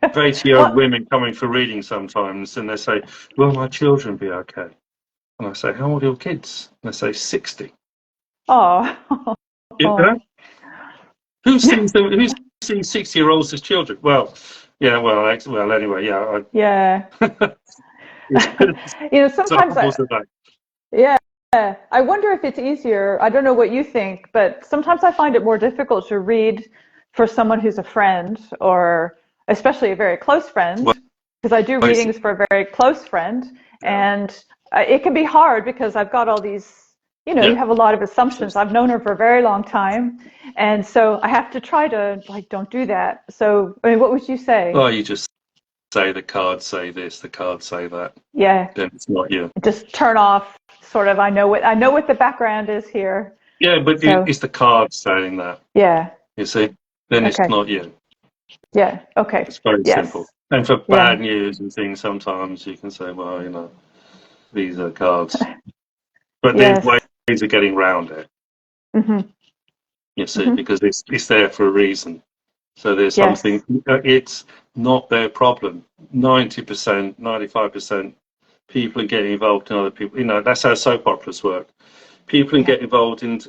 I've 80-year-old Well, women coming for readings sometimes, and they say, "Will my children be okay?" And I say, "How old are your kids?" And they say, 60. oh. You know, who sees 60-year-olds as children? Well, yeah, well, anyway, yeah. Yeah. It's good Sometimes examples of that. yeah, I wonder if it's easier. I don't know what you think, but sometimes I find it more difficult to read for someone who's a friend or especially a very close friend, Well, because I do it's, readings for a very close friend, yeah, and it can be hard because I've got all these, you yeah. have a lot of assumptions. I've known her for a very long time, and so I have to try to like don't do that. So, I mean, what would you say? Well, you just say the cards say this, the cards say that. Yeah, Then it's not you. just turn off sort of I know what the background is here. Yeah, but So it's the cards saying that. yeah. You see, then it's Okay. not you. Yeah. Okay. It's very simple. Yes. And for Yeah. bad news and things, sometimes you can say, well, these are cards. But there's Yes. ways of getting around it, Mhm. you see, Mhm. because it's there for a reason. So there's something, Yes. it's not their problem. 90%, 95% people are getting involved in other people. That's how soap operas work. People can Yeah. get involved in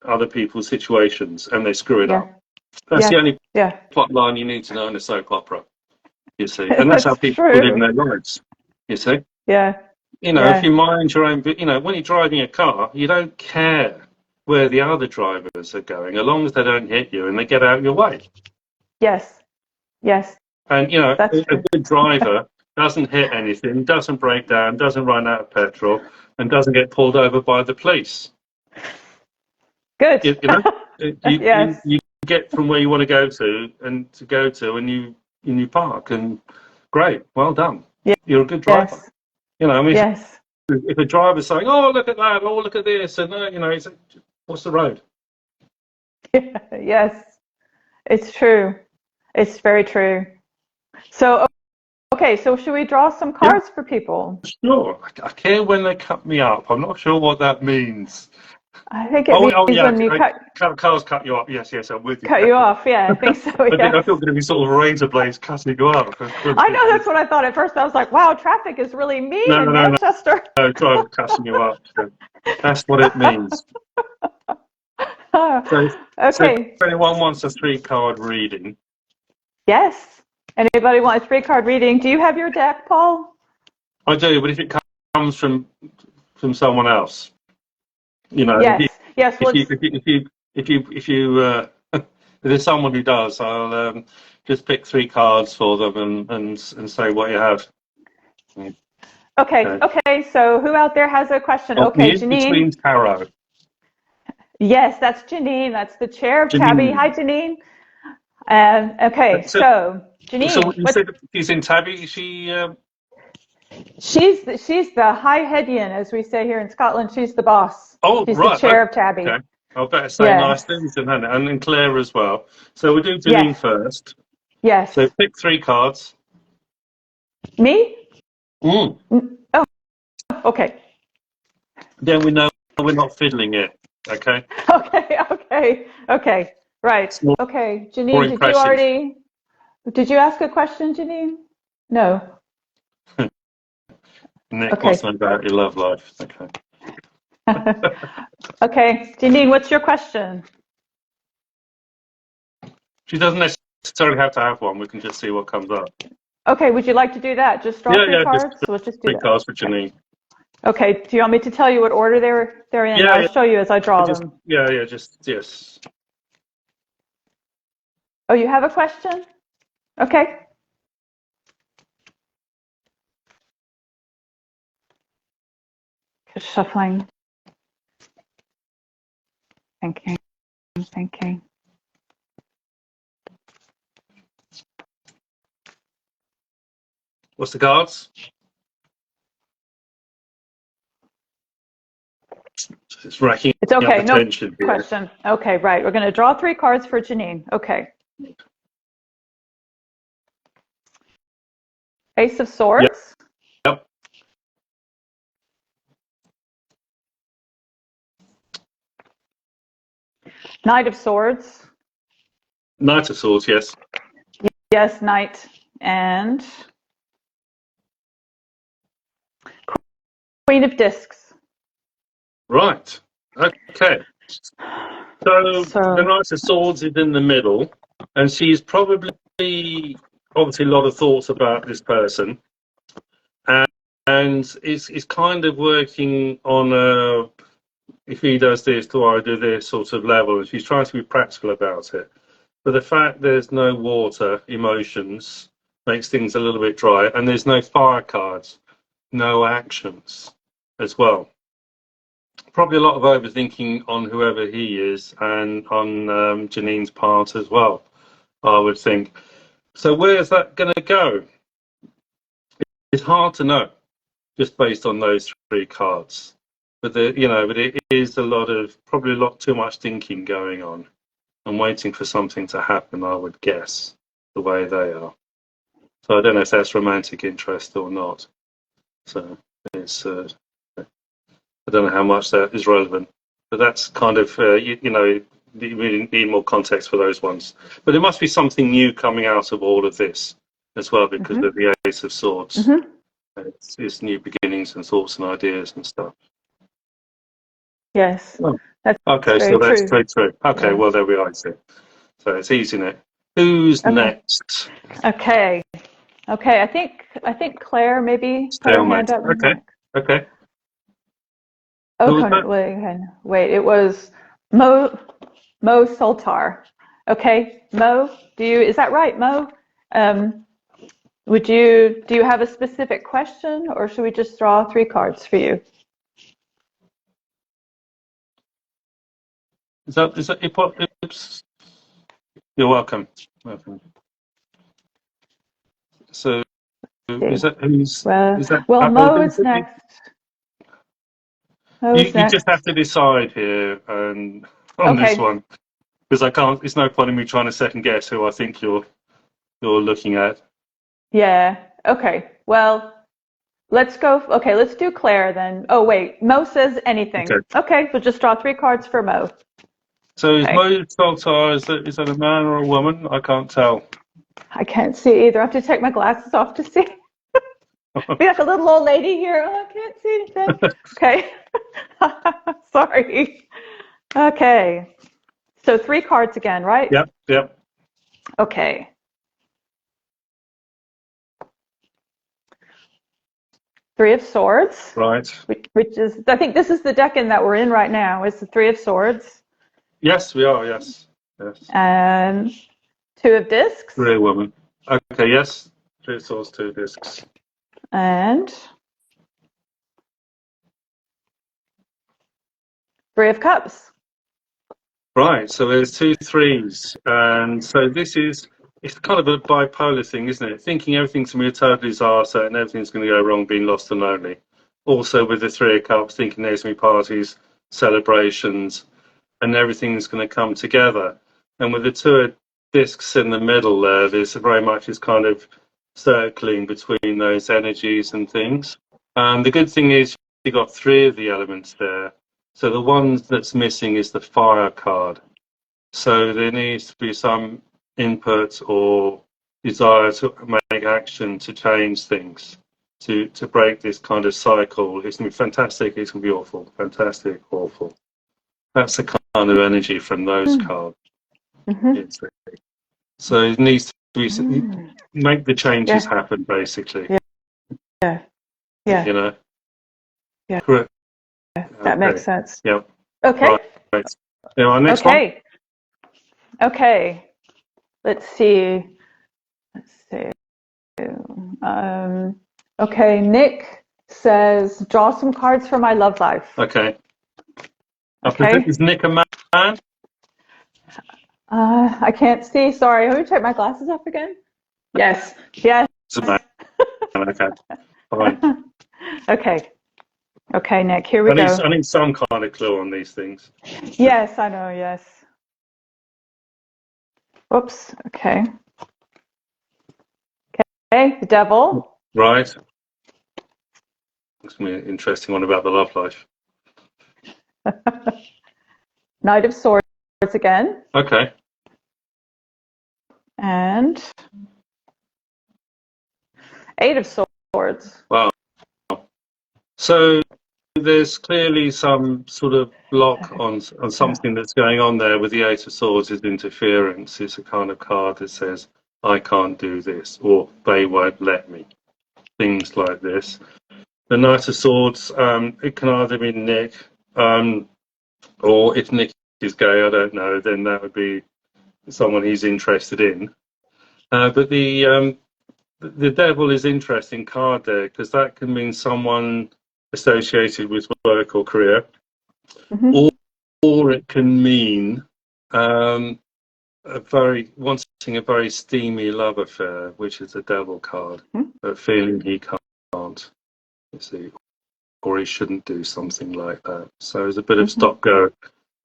other people's situations and they screw it Yeah. up. That's the Yes. only Yeah. plot line you need to know in a soap opera, you see. And that's how That's people live in true. their lives, you see. Yeah. If Yeah. you mind your own, when you're driving a car, you don't care where the other drivers are going, as long as they don't hit you and they get out of your way. Yes. Yes. And, That's a true. good driver doesn't hit anything, doesn't break down, doesn't run out of petrol, and doesn't get pulled over by the police. Good. You, you know, you, you, Yes. you get from where you want to go to, and you in your park, and great, well done. Yeah. You're a good driver. Yes. You know, I mean, Yes. if a driver's saying, "Oh, look at that! Oh, look at this," and you know, it's, what's the road? Yes. It's true. It's very true. So, okay, so should we draw some Yeah, cards for people? sure. I care when they cut me up. I'm not sure what that means. I think it Oh, means yeah, when you cars cut you up. Yes, yes, I'm with you. cut you off. Yeah, I think so. I thought Yes. going to be sort of razor blades cutting you up. I know that's what I thought at first. I was like, wow, traffic is really mean No, in no, no, Manchester. no, driver cutting you up. So that's what it means. So if Okay. anyone wants a 3-card reading, Yes. Anybody want a 3-card reading? Do you have your deck, Paul? I do. But if it comes from someone else, you know, Yes. Yes. if you Let's. if there's someone who does, I'll just pick 3 cards for them and say what you have. Okay. Okay. So who out there has a question? Oh, the Okay, In-Between Janine. Tarot. Yes, that's Janine. That's the chair of TABI. Hi, Janine. Janine. Okay. So, So so Janine, you said she's in TABI. she's the high headian, as we say here in Scotland. She's the boss. Oh, She's the right. chair of TABI. Okay. I better say nice Yes. things then, hadn't I? And then Claire as well. So we'll do Janine Yes. first. Yes. So pick 3 cards. Me? Mm. Oh, okay. Then we know we're not fiddling it. Okay. Okay. Okay. Okay. Right. It's more Okay. Janine, impressive. did you ask a question, Janine? No. Nick Okay. wants to know about your love life. Okay. Okay. Janine, what's your question? She doesn't necessarily have to have one. We can just see what comes up. Okay. Would you like to do that? Just draw Yeah, 3 yeah. Just cards? We'll just do 3 that. cards for Janine. Okay. Do you want me to tell you what order they're in? Yeah, I'll yeah. show you as I draw Just them. yeah. Just yes. Oh, you have a question? Okay. Just shuffling. Thinking. Thinking. What's the cards? It's racking It's up okay. No attention here. question. Okay, right. We're going to draw 3 cards for Janine. Okay. Ace of Swords. Yep. Knight of Swords. Knight of Swords, yes. Yes, Knight. And Queen of Discs. Right. Okay. So the Knight of Swords is in the middle, and she's probably obviously a lot of thoughts about this person, and is kind of working on a if he does this, do I do this sort of level, and she's trying to be practical about it. But the fact there's no water emotions makes things a little bit dry, and there's no fire cards, no actions as well. Probably a lot of overthinking on whoever he is and on Janine's part as well, I would think. So where's that going to go? It's hard to know just based on those 3 cards. But but it is probably a lot too much thinking going on and waiting for something to happen, I would guess, the way they are. So I don't know if that's romantic interest or not. So it's I don't know how much that is relevant, but that's kind of you really need more context for those ones. But there must be something new coming out of all of this as well because of the Ace of Swords. It's new beginnings and thoughts and ideas and stuff. Yes. Oh. That's Okay, very so that's true. straight through. Okay, Yes. well there we are. So it's easy now. Who's next? Okay. Okay. I think Claire maybe put her hand up. Okay. Oh, wait. It was Mo Sultar. Okay, Mo. Is that right, Mo? Do you have a specific question, or should we just draw 3 cards for you? Is that oops. You're welcome. So is See. that who's? Well, Is that well, Mo is identity? next. Mo is You just next. have to decide here and on this Okay. one, because I can't. It's no point in me trying to second guess who I think you're looking at. Yeah. Okay. Well, let's go. Okay, let's do Claire then. Oh, wait. Mo says anything. Okay. Okay, we'll just draw 3 cards for Mo. So is Okay. Mo Saltar, is that a man or a woman? I can't tell. I can't see either. I have to take my glasses off to see. Be like a little old lady here. Oh, I can't see anything. Okay. Sorry. Okay. So 3 cards again, right? Yep, yep. Okay. Three of Swords, Right. which is, I think this is the deck that we're in right now, is the Three of Swords. Yes, we are, yes. Yes. And 2 of Discs. Real woman. Okay, yes. 3 of Swords, 2 discs. And 3 of Cups. Right, so there's 2 threes. And so it's kind of a bipolar thing, isn't it? Thinking everything's going to be a total disaster and everything's going to go wrong, being lost and lonely. Also with the 3 of Cups, thinking there's going to be parties, celebrations, and everything's going to come together. And with the 2 of discs in the middle there, there's very much is kind of circling between those energies and things. And the good thing is you've got 3 of the elements there. So the one that's missing is the fire card. So there needs to be some input or desire to make action to change things, to break this kind of cycle. It's going to be fantastic, it's going to be awful. Fantastic, awful. That's the kind of energy from those cards. Mm-hmm. So it needs to be, make the changes happen, basically. Yeah. Yeah. You know? Yeah. Correct. That makes sense. Yep. Okay. Right. Now, our next one. Okay. Let's see. Okay. Nick says, draw some cards for my love life. Okay. Okay. Is Nick a man? I can't see. Sorry. Let me take my glasses off again. Yes. Yes. It's a man. Okay. Fine. Okay, Nick. Here we go. I need some kind of clue on these things. Yes, I know. Yes. Whoops. Okay. Okay. The Devil. Right. It's going to be an interesting one about the love life. Knight of Swords again. Okay. And 8 of Swords. Wow. So there's clearly some sort of block on something that's going on there with the 8 of Swords is interference. It's a kind of card that says, I can't do this, or they won't let me. Things like this. The Knight of Swords, it can either be Nick, or if Nick is gay, I don't know, then that would be someone he's interested in. But the Devil is an interesting card there, because that can mean someone associated with work or career, or it can mean wanting a very steamy love affair, which is the Devil card, but feeling he can't, you see, or he shouldn't do something like that. So there's a bit of stop go.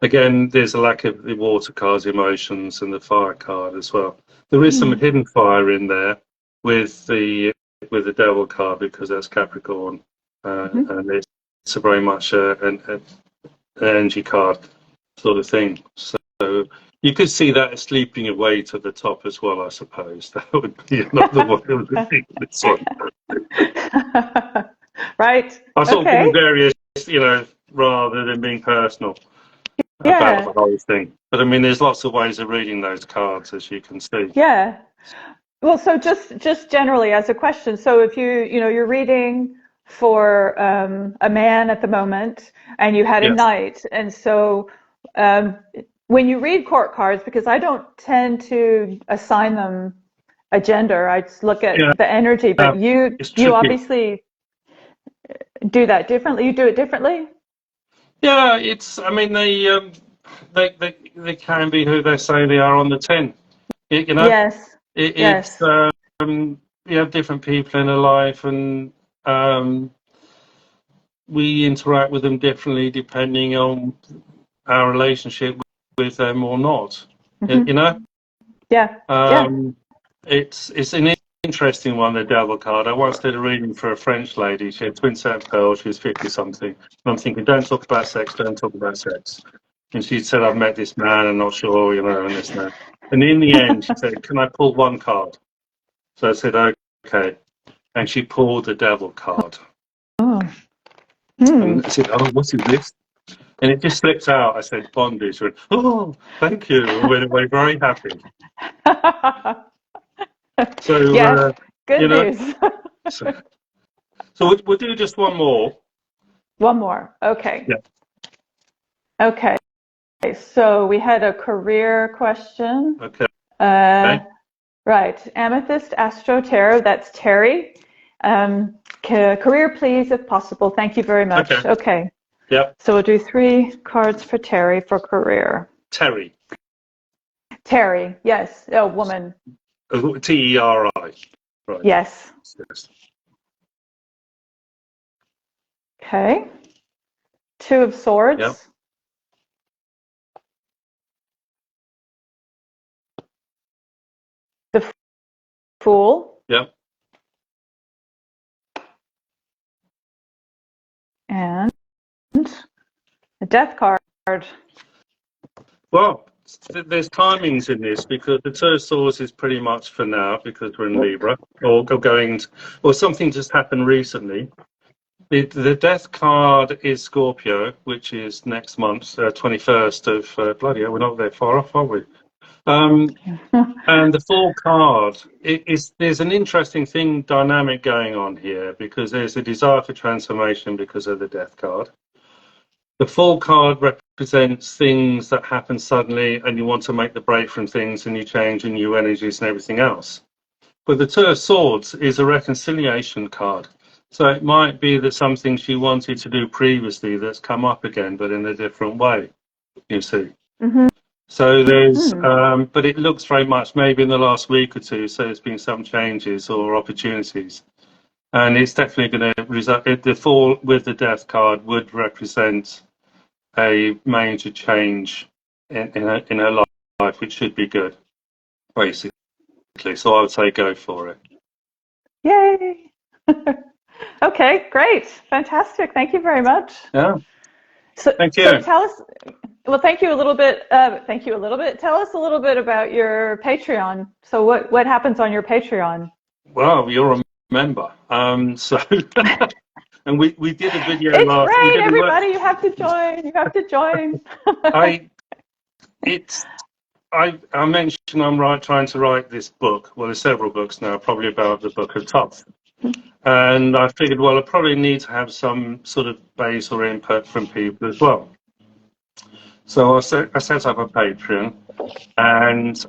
Again, there's a lack of the water cards, emotions, and the fire card as well. There is some hidden fire in there with the Devil card, because that's Capricorn, and it's a very much an energy card sort of thing. So you could see that sleeping away to the top as well, I suppose. That would be another one of the things. This one. Right. I sort of being various, rather than being personal about the whole thing. But I mean, there's lots of ways of reading those cards, as you can see. Yeah. Well, so just generally as a question, so if you're reading for a man at the moment, and you had a knight, and so when you read court cards, because I don't tend to assign them a gender, I just look at the energy, but you obviously do that differently. You do it differently. Yeah, I mean, they can be who they say they are on the tin. Yes. It's we have different people in our life, and we interact with them differently depending on our relationship with them or not. Mm-hmm. You know? Yeah. It's an interesting one, the devil card. I once did a reading for a French lady. She had twin set pearls. She was 50-something. And I'm thinking, don't talk about sex, don't talk about sex. And she said, I've met this man, I'm not sure, and this and that. And in the end, she said, can I pull one card? So I said, okay. And she pulled the devil card. Oh. And I said, oh, what is this? And it just slipped out. I said, bondage. She went, oh, thank you. And went away very happy. So, yes, good news. so we'll do just one more. One more. Okay. Yeah. Okay. So we had a career question. Okay. Right. Amethyst Astro Tarot. That's Terry. Career, please, if possible. Thank you very much. Okay. Yep. So we'll do 3 cards for Terry for career. Terry. Terry. Yes. Oh, woman. T-E-R-I. Right. Yes. Okay. 2 of Swords. Yep. The Fool. Yep. And the Death card. Well, there's timings in this because the 2 of Swords is pretty much for now because we're in Libra, or something just happened recently. The Death card is Scorpio, which is next month, 21st of bloody hell, we're not that far off, are we? And the Fool card, there's an interesting dynamic going on here because there's a desire for transformation because of the Death card. The Fool card represents things that happen suddenly and you want to make the break from things and you change and new energies and everything else. But the 2 of Swords is a reconciliation card. So it might be that something she wanted to do previously that's come up again, but in a different way, you see. Mm-hmm. So there's, but it looks very much maybe in the last week or 2, so there's been some changes or opportunities. And it's definitely going to result, the Fool with the Death card would represent a major change in her life, which should be good, basically. So I would say go for it. Yay! Okay, great, fantastic. Thank you very much. Yeah. Thank you. So tell us. Well, thank you a little bit. Thank you a little bit. Tell us a little bit about your Patreon. So what happens on your Patreon? Well, you're a member. So and we did a video it's last. Great, everybody. You have to join. You have to join. I mentioned I'm trying to write this book. Well, there's several books now, probably about the Book of Thoth. And I figured, well, I probably need to have some sort of base or input from people as well. So I set up a Patreon, and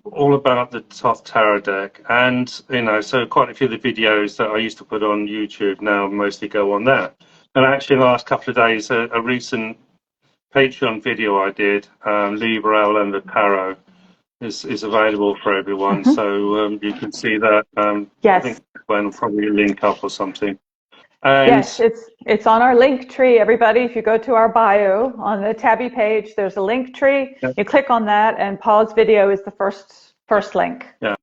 all about the Thoth Tarot deck. And, so quite a few of the videos that I used to put on YouTube now mostly go on there. And actually, in the last couple of days, a recent Patreon video I did, Libra and the Tarot, is available for everyone. So you can see that. Yes. I think Gwen will probably link up or something. And yes, it's on our link tree, everybody. If you go to our bio on the TABI page, there's a link tree. Yeah. You click on that, and Paul's video is the first link. Yeah.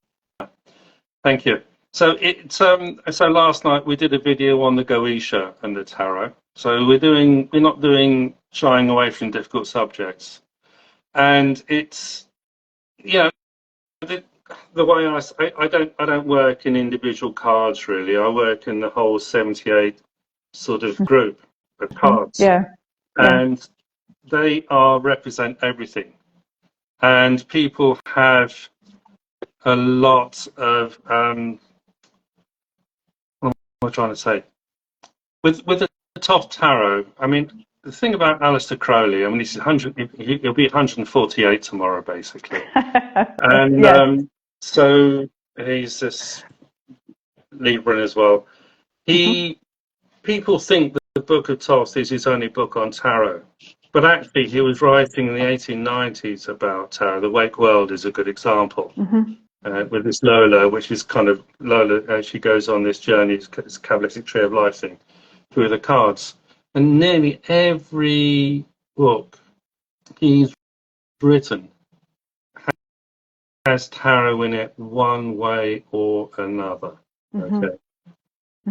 Thank you. So so last night we did a video on the Goetia and the Tarot. So we're not doing shying away from difficult subjects, and it's the way I don't work in individual cards really. I work in the whole 78 sort of group of cards. Yeah. And they represent everything. And people have a lot of what am I trying to say? With the Thoth Tarot, I mean, the thing about Aleister Crowley, I mean, he'll be 148 tomorrow, basically. And yes. So he's this Libran as well. People think that the Book of Thoth is his only book on tarot, but actually he was writing in the 1890s about tarot. The Wake World is a good example. with this Lola, which is kind of Lola. She goes on this journey, it's a Kabbalistic tree of life thing, through the cards, and nearly every book he's written has tarot in it one way or another. Okay.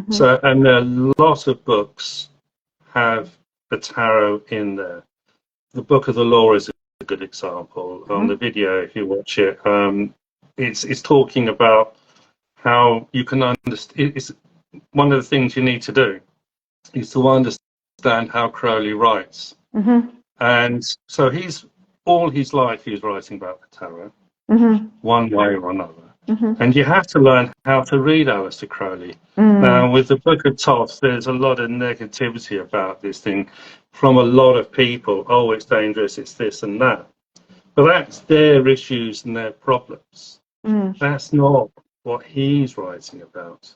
So, and there are a lot of books have the tarot in there. The Book of the Law is a good example. On the video, if you watch it, it's talking about how you can understand. It's one of the things you need to do is to understand how Crowley writes. And so he's all his life he's writing about the tarot, one way or another. And you have to learn how to read Aleister Crowley. Now, with the Book of Thoth, there's a lot of negativity about this thing from a lot of people. Oh, it's dangerous, it's this and that. But that's their issues and their problems. That's not what he's writing about.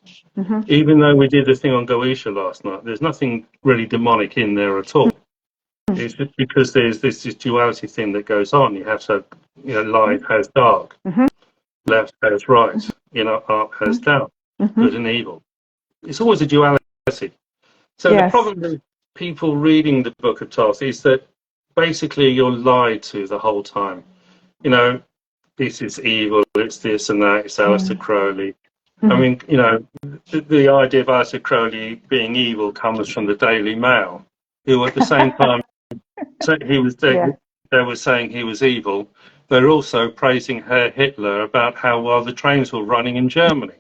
Even though we did the thing on Goetia last night, there's nothing really demonic in there at all. It's just because there's this duality thing that goes on. You have to, light has dark, left has right, art has doubt, good and evil. It's always a duality. So the problem with people reading the Book of Thoth is that basically you're lied to the whole time. This is evil, it's this and that, it's Aleister Crowley. I mean, the idea of Aleister Crowley being evil comes from the Daily Mail, who at the same time they were saying he was evil. They're also praising Herr Hitler about how well the trains were running in Germany.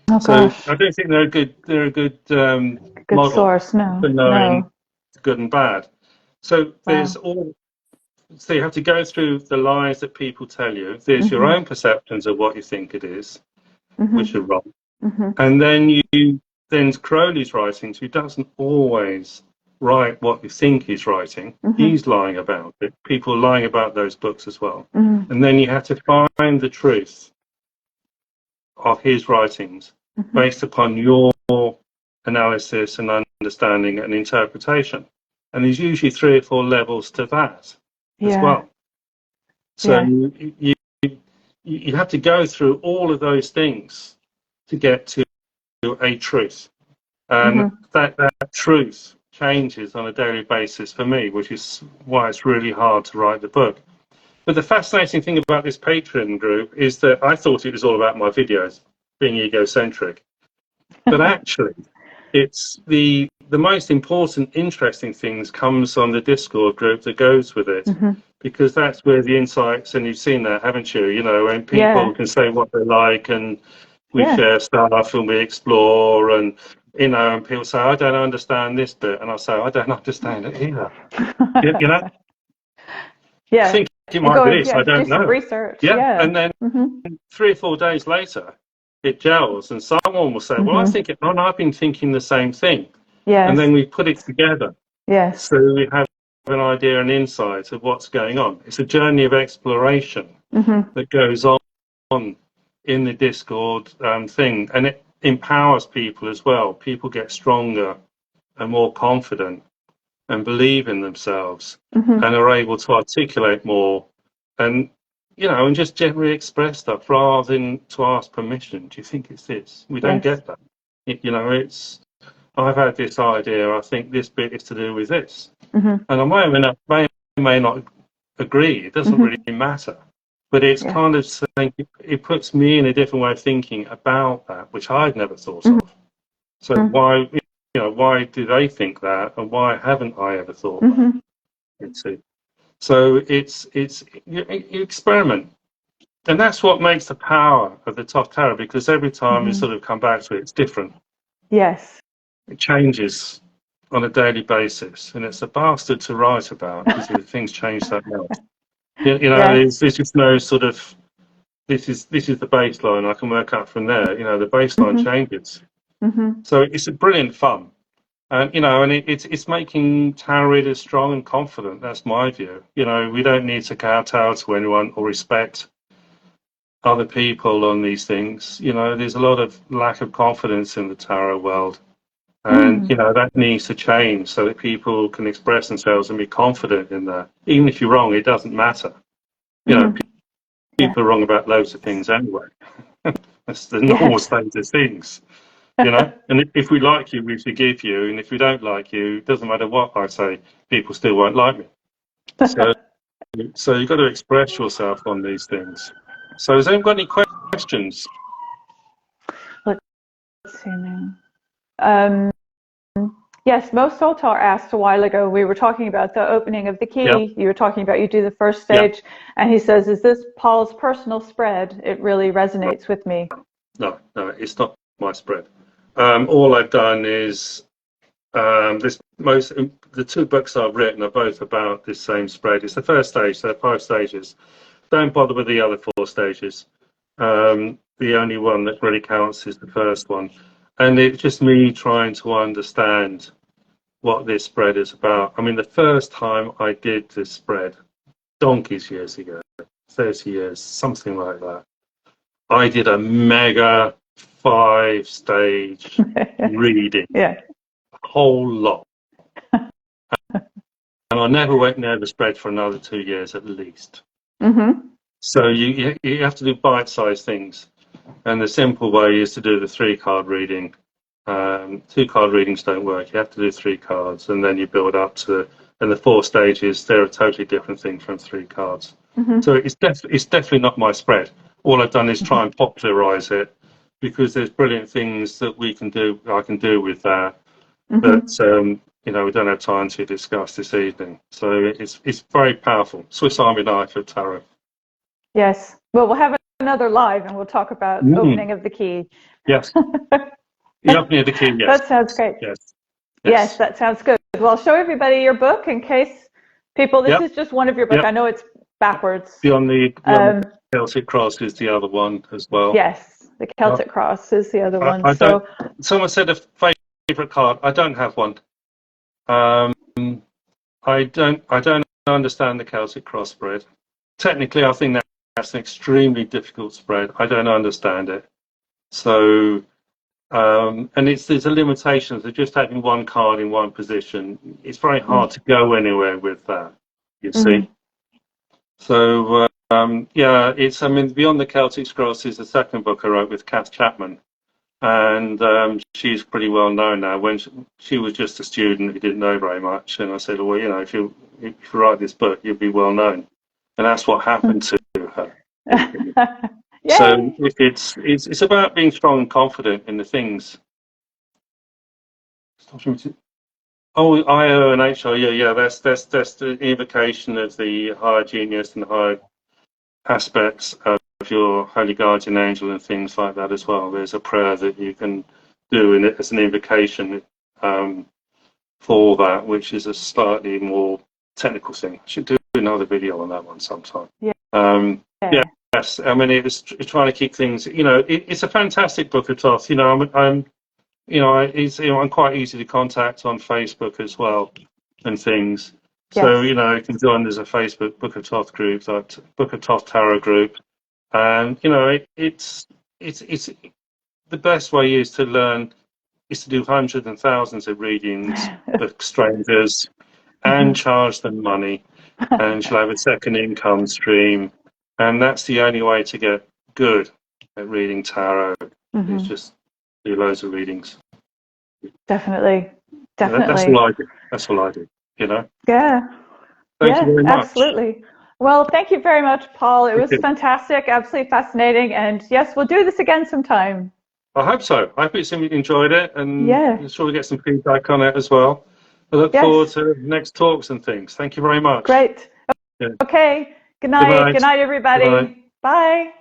I don't think they're a good model source, for knowing good and bad. So there's so you have to go through the lies that people tell you. There's your own perceptions of what you think it is, which are wrong. And then then Crowley's writings, who doesn't always write what you think he's writing. He's lying about it. People are lying about those books as well. And then you have to find the truth of his writings based upon your analysis and understanding and interpretation. And there's usually 3 or 4 levels to that as well. So you have to go through all of those things to get to a truth. And that truth changes on a daily basis for me, which is why it's really hard to write the book. But the fascinating thing about this Patreon group is that I thought it was all about my videos, being egocentric. But actually, it's the most important, interesting things comes on the Discord group that goes with it, because that's where the insights, and you've seen that, haven't you? And people can say what they like, and we share stuff and we explore, and and people say, I don't understand this bit, and I say, I don't understand it either. I think it might be this, I don't know. Research. And then 3 or 4 days later, it gels, and someone will say, well, I've been thinking the same thing. And then we put it together. So we have an idea and insight of what's going on. It's a journey of exploration that goes on in the Discord thing, and it empowers people as well. People get stronger and more confident and believe in themselves and are able to articulate more and and just generally express stuff rather than to ask permission. Do you think it's this? We don't get that. It's I've had this idea, I think this bit is to do with this. And I may not agree. It doesn't really matter. But it's kind of saying, it puts me in a different way of thinking about that, which I'd never thought of. So why do they think that, and why haven't I ever thought that? So it's you experiment, and that's what makes the power of the Thoth Tarot, because every time you sort of come back to it, it's different. It changes on a daily basis, and it's a bastard to write about because things change so much. There's just no sort of this is the baseline. I can work out from there. The baseline changes. So it's a brilliant fun, and and it's making tarot readers strong and confident. That's my view. We don't need to kowtow to anyone or respect other people on these things. There's a lot of lack of confidence in the tarot world, and that needs to change so that people can express themselves and be confident in that. Even if you're wrong, it doesn't matter. people are wrong about loads of things anyway. That's the normal state of things, you know. And if we like you, we forgive you, and if we don't like you, it doesn't matter what I say, people still won't like me. So you've got to express yourself on these things. So has anyone got any questions? Let's see now. Yes, Mo Soltar asked a while ago, we were talking about the opening of the key. Yep. You were talking about you do the first stage, and he says, is this Paul's personal spread? It really resonates with me. No, it's not my spread. All I've done is the two books I've written are both about this same spread. It's the first stage, there are 5 stages. Don't bother with the other 4 stages. The only one that really counts is the first one. And it's just me trying to understand what this spread is about. I mean, the first time I did this spread, donkeys years ago, 30 years, something like that, I did a mega 5-stage reading. Yeah. A whole lot. And I never went near the spread for another 2 years at least. Mm-hmm. So you have to do bite-sized things. And the simple way is to do the 3-card reading. 2-card readings don't work. You have to do 3 cards, and then you build up to. And the 4 stages, they're a totally different thing from 3 cards. Mm-hmm. So it's definitely not my spread. All I've done is try and popularize it, because there's brilliant things that I can do with that. Mm-hmm. That you know, we don't have time to discuss this evening. So it's very powerful. Swiss Army knife of tarot. Yes. Well, we'll have another live, and we'll talk about opening of the key. Yes. The opening of the key, yes. That sounds great. Yes, that sounds good. Well, I'll show everybody your book in case people, this is just one of your books. I know it's backwards. Beyond the Celtic Cross is the other one as well. Yes, the Celtic Cross is the other one. Someone said a favourite card. I don't have one. I don't understand the Celtic Cross spread. Technically, I think that's an extremely difficult spread. I don't understand it. So, and there's a limitation of just having one card in one position. It's very hard to go anywhere with that, you see. So, I mean, Beyond the Celtic Scrolls is the second book I wrote with Kath Chapman. And she's pretty well known now. When she was just a student who didn't know very much, and I said, well, you know, if you write this book, you'll be well known. And that's what happened to her. So it's about being strong and confident in the things. Oh, IO and HO, that's the invocation of the higher genius and the higher aspects of your holy guardian angel and things like that as well. There's a prayer that you can do as an invocation for that, which is a slightly more technical thing. I should do another video on that one sometime. Yes, I mean, it's trying to keep things. You know, it's a fantastic Book of Thoth. You know, I'm quite easy to contact on Facebook as well, and things. Yes. So you know, you can join. There's a Facebook Book of Thoth group, that Book of Thoth Tarot group, and you know, it's the best way is to learn is to do hundreds and thousands of readings for strangers, and charge them money, and she'll have a second income stream. And that's the only way to get good at reading tarot. Is just do loads of readings. Definitely. That's all I do. That's all I do. You know. Yeah. Thank you very much. Absolutely. Well, thank you very much, Paul. It was fantastic, absolutely fascinating, and yes, we'll do this again sometime. I hope so. I hope you enjoyed it, and I'm sure we get some feedback on it as well. I look forward to next talks and things. Thank you very much. Great. Okay. Good night. Good night, everybody. Bye.